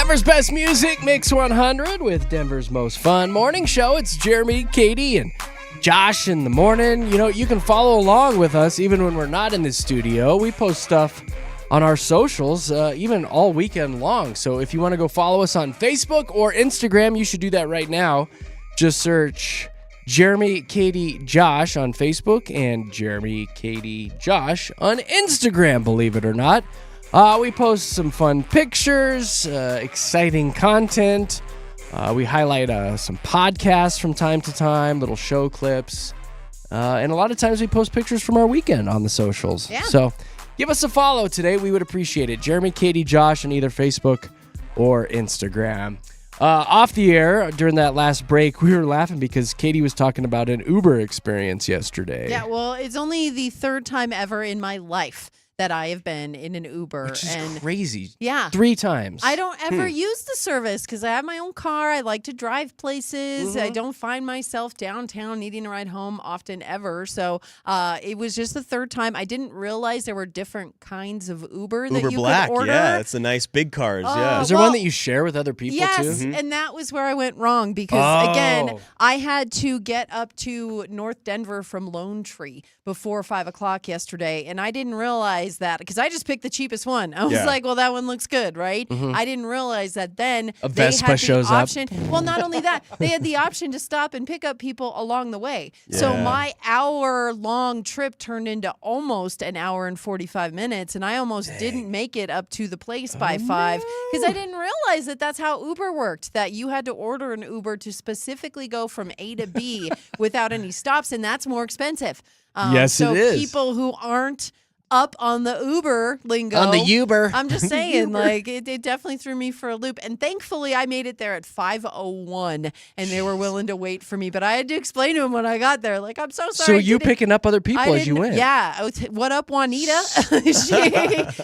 Denver's best music, Mix 100 with Denver's most fun morning show. It's Jeremy, Katy, and Josh in the morning. You know, you can follow along with us even when we're not in the studio. We post stuff on our socials, even all weekend long. So if you want to go follow us on Facebook or Instagram, you should do that right now. Just search Jeremy, Katy, Josh on Facebook and Jeremy, Katy, Josh on Instagram, believe it or not. We post some fun pictures, exciting content. We highlight some podcasts from time to time, little show clips. And a lot of times we post pictures from our weekend on the socials. Yeah. So give us a follow today. We would appreciate it. Jeremy, Katy, Josh on either Facebook or Instagram. Off the air, during that last break, we were laughing because Katy was talking about an Uber experience yesterday. Yeah, well, it's only the third time ever in my life that I have been in an Uber. Which is and crazy. Yeah. 3 times. I don't ever use the service because I have my own car. I like to drive places. I don't find myself downtown needing a ride home often ever. So it was just the third time. I didn't realize there were different kinds of Uber that you Black, could order. yeah. It's the nice big cars, yeah. Is there one that you share with other people yes, too? and that was where I went wrong because, again, I had to get up to North Denver from Lone Tree before 5 o'clock yesterday, and I didn't realize that because I just picked the cheapest one. I was like, well, that one looks good, right? I didn't realize that then A they Vespa had the shows up. option. Well, not only that, they had the option to stop and pick up people along the way. So Yeah. my hour-long trip turned into almost an hour and 45 minutes, and I almost didn't make it up to the place by 5 because I didn't realize that that's how Uber worked, that you had to order an Uber to specifically go from A to B without any stops, and that's more expensive. Yes, so it is. people who aren't up on the Uber lingo. On the Uber. I'm just saying, like, it definitely threw me for a loop. And thankfully, I made it there at 5:01, and they were willing to wait for me. But I had to explain to them when I got there, like, I'm so sorry. So you picking up other people as you went? Yeah. What up, Juanita?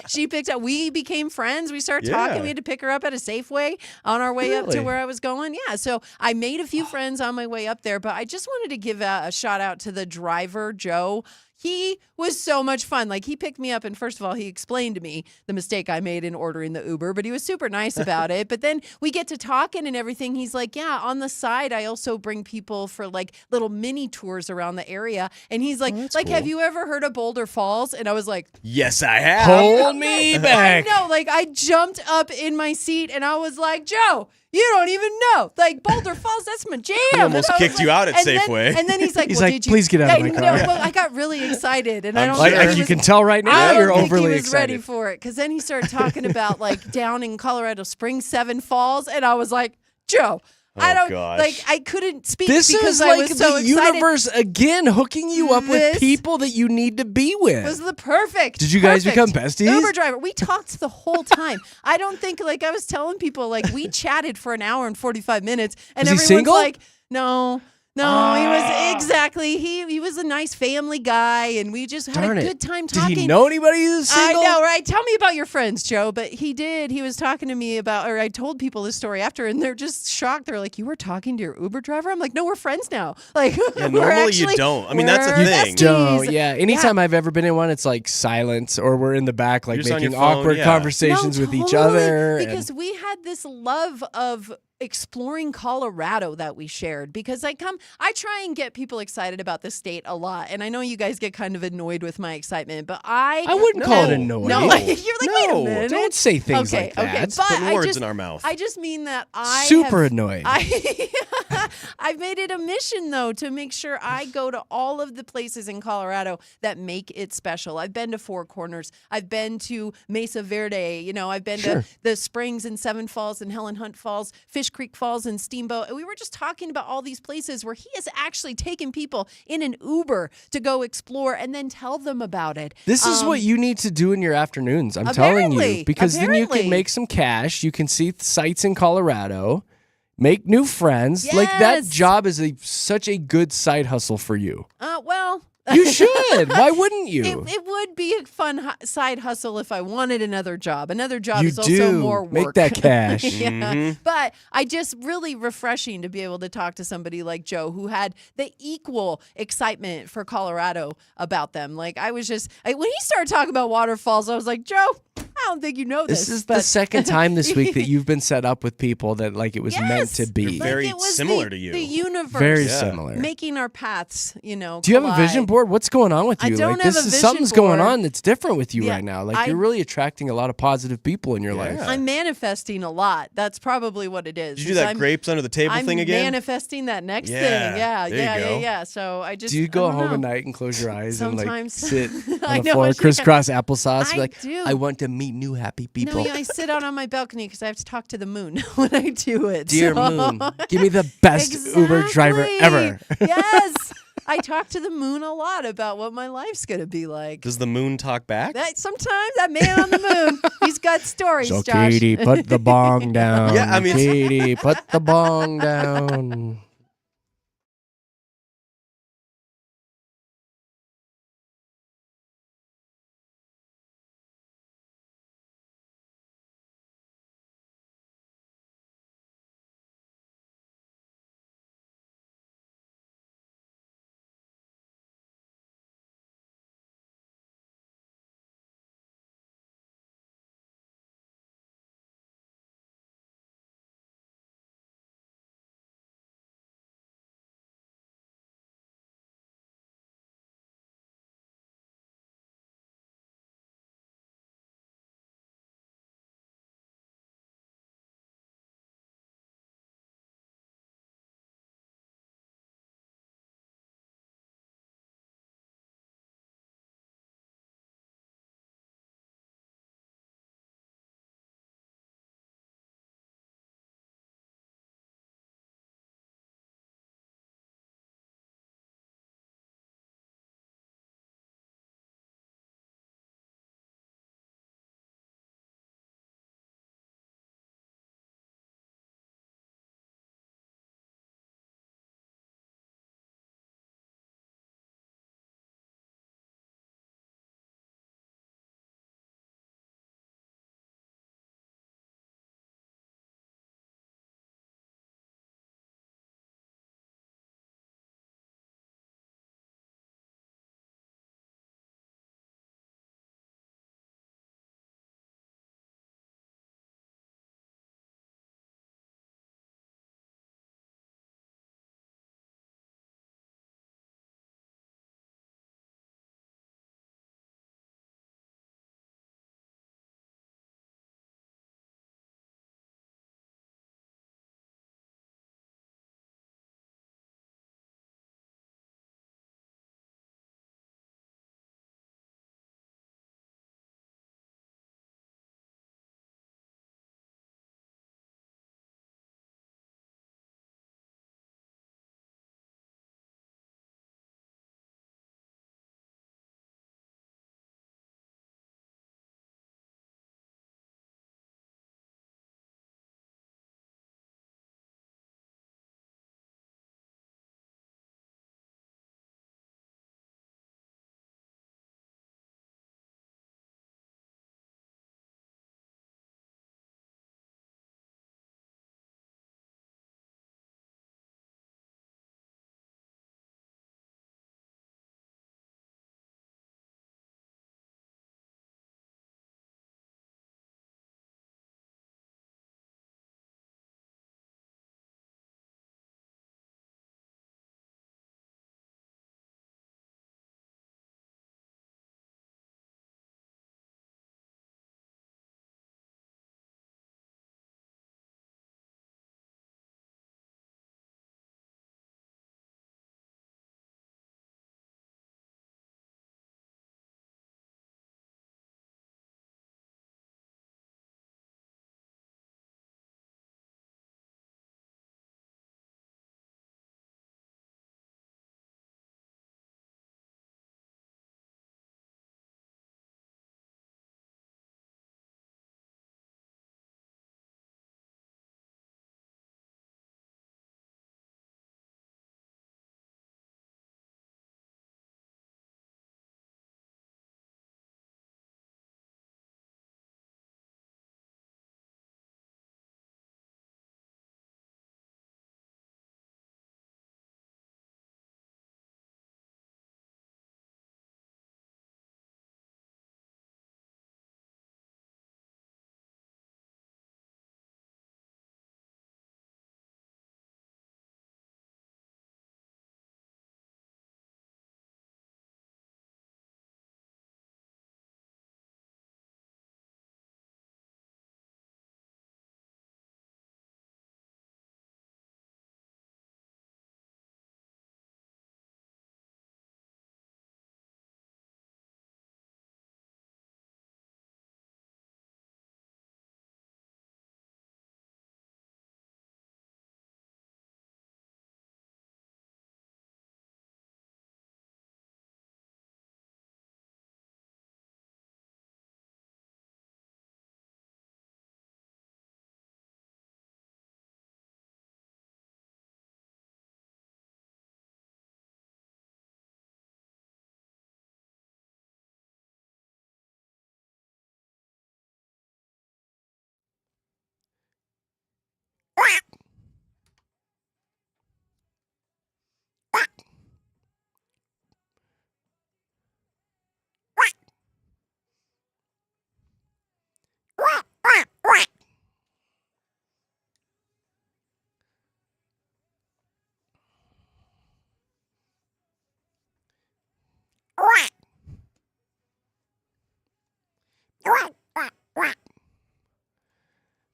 she picked up. We became friends. We started talking. We had to pick her up at a Safeway on our way up to where I was going. Yeah. So I made a few friends on my way up there. But I just wanted to give a shout out to the driver, Joe. He was so much fun. Like, he picked me up, and first of all, he explained to me the mistake I made in ordering the Uber, but he was super nice about it. But then we get to talking and everything. He's like, yeah, on the side, I also bring people for, like, little mini tours around the area. And he's like, have you ever heard of Boulder Falls? And I was like, Yes, I have. Hold me back. I know. Like, I jumped up in my seat, and I was like, Joe, you don't even know. Like, Boulder Falls, that's my jam. He almost kicked you out at Safeway. And then he's like, He's please get out of my car. No, well, I got really excited, and I don't Like, think he you was- can tell right now I don't you're think overly he was ready excited. for it because then he started talking about like down in Colorado Springs, Seven Falls, and I was like, Joe, I don't gosh. I couldn't speak This because is I like was so the excited. universe again hooking you up This with people that you need to be with. It was the perfect. Did you guys perfect become besties? Uber driver. We talked the whole time. I don't think like I was telling people like we chatted for an hour and 45 minutes, and Was he everyone's single? like, no. No, he was exactly. He was a nice family guy, and we just had Darn a it. good time Did talking. he know anybody who's single? I know, right? Tell me about your friends, Joe. But he did. He was talking to me about, or I told people this story after, and they're just shocked. They're like, "You were talking to your Uber driver?" I'm like, "No, we're friends now." Like, Yeah, we're normally actually, you don't. I mean, that's a we're thing. besties. No, yeah. Anytime I've ever been in one, it's like silence, or we're in the back, like You're just on making your phone, awkward yeah. conversations No, with each totally, other. because we had this love of exploring Colorado that we shared because I try and get people excited about the state a lot, and I know you guys get kind of annoyed with my excitement, but I wouldn't call it annoying. No, you're like, wait a minute. Don't say things okay, like that. Okay, but Putting I words just, in our mouth. I just mean that I Super have, annoying. I've made it a mission though to make sure I go to all of the places in Colorado that make it special. I've been to Four Corners. I've been to Mesa Verde. You know, I've been to the Springs and Seven Falls and Helen Hunt Falls, Fish Creek Falls and Steamboat. And we were just talking about all these places where he has actually taken people in an Uber to go explore and then tell them about it. This is what you need to do in your afternoons. I'm telling you, because then you can make some cash. You can see sights in Colorado, make new friends. Yes. Like that job is such a good side hustle for you. Well, You should. Why wouldn't you? It would be a fun side hustle if I wanted another job. Another job You is also do. more work. Make that cash. Yeah. But I just really refreshing to be able to talk to somebody like Joe who had the equal excitement for Colorado about them. Like I was just when he started talking about waterfalls, I was like, Joe, I don't think you know this. This is but the second time this week that you've been set up with people that like it was meant to be. They're very it was similar the, to you. The universe. Very Yeah. similar. Making our paths, Do you have a vision collide. board? What's going on with I you? don't like have this a is vision something's going board. on that's different with you Yeah, right now. Like I- you're really attracting a lot of positive people in your life. I'm manifesting a lot. That's probably what it is. Did you is do that I'm- grapes under the table I'm thing again? manifesting that next Yeah, thing. Yeah, there you yeah, go. yeah. So I just Do you go I don't home know. at night and close your eyes and like Sometimes. sit I on the know, floor, I should- crisscross applesauce? I Be like, do. I want to meet new happy people. No, I sit out on my balcony because I have to talk to the moon when I do it. Dear so- moon, give me the best Uber driver ever. Yes. I talk to the moon a lot about what my life's going to be like. Does the moon talk back? Sometimes that man on the moon, he's got stories, So Josh. Katie, put the bong down. Yeah, I mean- Katie, put the bong down.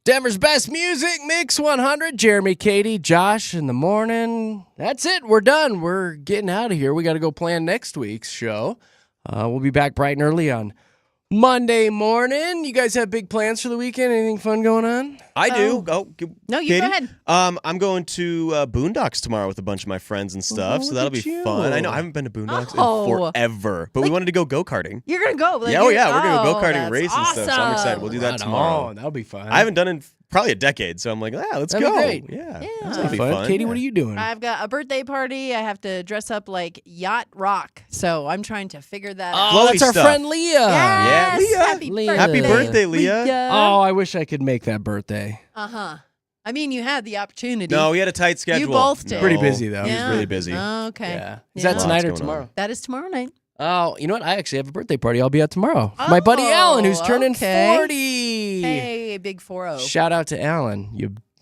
Denver's best music, Mix 100. Jeremy, Katy, Josh in the morning. That's it. We're done. We're getting out of here. We got to go plan next week's show. We'll be back bright and early on Monday morning. You guys have big plans for the weekend? Anything fun going on? I do. Oh, No, you Katy? go ahead. I'm going to Boondocks tomorrow with a bunch of my friends and stuff, so that'll be fun. I know I haven't been to Boondocks in forever, but we wanted to go go-karting. You're going to go. We're going to go go-karting race and stuff, so I'm excited. We'll do that tomorrow. That'll be fun. I haven't done it in probably a decade, so I'm like, let's That'd go. be great. Yeah. That'll be fun. Katy, what are you doing? I've got a birthday party. I have to dress up like Yacht Rock, so I'm trying to figure that out. Oh, that's our stuff. friend Leah. Yes, Leah. Happy birthday. Happy birthday, Leah. Oh, I wish I could make that birthday. Uh-huh. I mean, you had the opportunity. No, we had a tight schedule. You both did. Pretty busy, though. He was really busy. Okay. Yeah. Is that tonight or tomorrow? That is tomorrow night. Oh, you know what? I actually have a birthday party I'll be at tomorrow. My buddy Alan, who's turning 40. Hey, big 4-0. Shout out to Alan,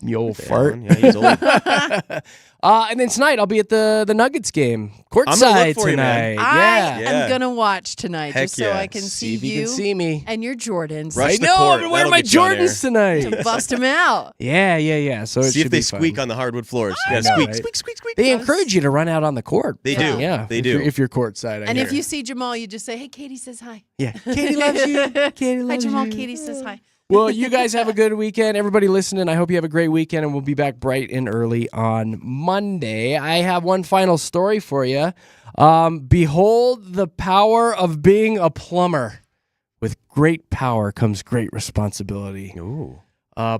you old fart. Alan. Yeah, he's old. And then tonight I'll be at the Nuggets game, I'm gonna courtside look for you, man. tonight. I Yeah. am going to watch tonight Heck just so yeah. I can see if you can see me. and your Jordans. Rush I the know, court. I've been wearing That'll my get you on air. Jordans tonight. To bust them out. Yeah. So it See should if they be fun. squeak on the hardwood floors. I Yeah, know, squeak, right? squeak, squeak, squeak. They encourage you to run out on the court. They do. Yeah, They do. If you're courtside. I And hear. if you see Jamal, you just say, hey, Katy says hi. Yeah. Katy loves you. Katy Hi, loves Jamal. you. Katy says hi. Well, you guys have a good weekend. Everybody listening, I hope you have a great weekend, and we'll be back bright and early on Monday. I have one final story for you. Behold the power of being a plumber. With great power comes great responsibility. Ooh.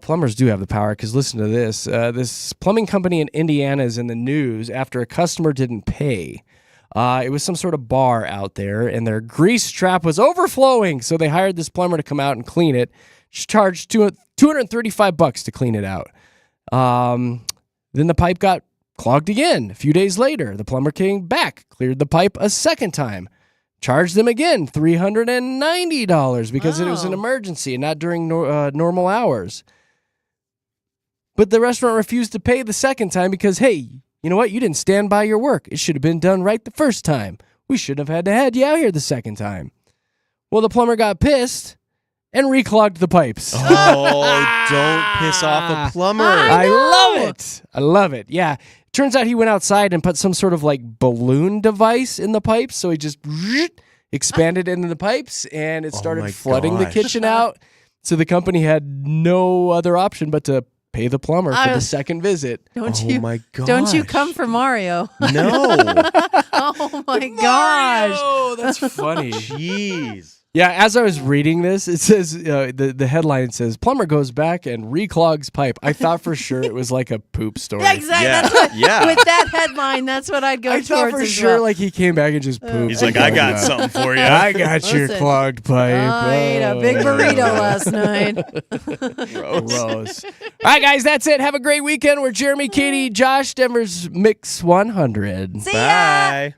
Plumbers do have the power, because listen to this. This plumbing company in Indiana is in the news after a customer didn't pay. It was some sort of bar out there, and their grease trap was overflowing, so they hired this plumber to come out and clean it. She charged $235 to clean it out. Then the pipe got clogged again. A few days later, the plumber came back, cleared the pipe a second time, charged them again $390 because it was an emergency and not during normal hours. But the restaurant refused to pay the second time because, hey, you know what? You didn't stand by your work. It should have been done right the first time. We shouldn't have had to head you out here the second time. Well, the plumber got pissed and reclogged the pipes. Oh, don't piss off a plumber. I love it. I love it. Yeah. Turns out he went outside and put some sort of like balloon device in the pipes. So he just expanded into the pipes and it started flooding the kitchen out. So the company had no other option but to pay the plumber for the second visit. My gosh. Don't you come for Mario. No. Oh, my gosh. Oh, that's funny. Jeez. Yeah, as I was reading this, it says, the headline says, plumber goes back and reclogs pipe. I thought for sure it was like a poop story. Yeah, exactly. Yeah. That's what, Yeah. With that headline, that's what I'd go I towards thought for as sure well. like he came back and just pooped. He's like, I got something for you. I got your Listen, clogged pipe. I ate a big burrito last night. Gross. All right, guys, that's it. Have a great weekend. We're Jeremy, Katy, Josh, Denver's Mix 100. See ya. Bye.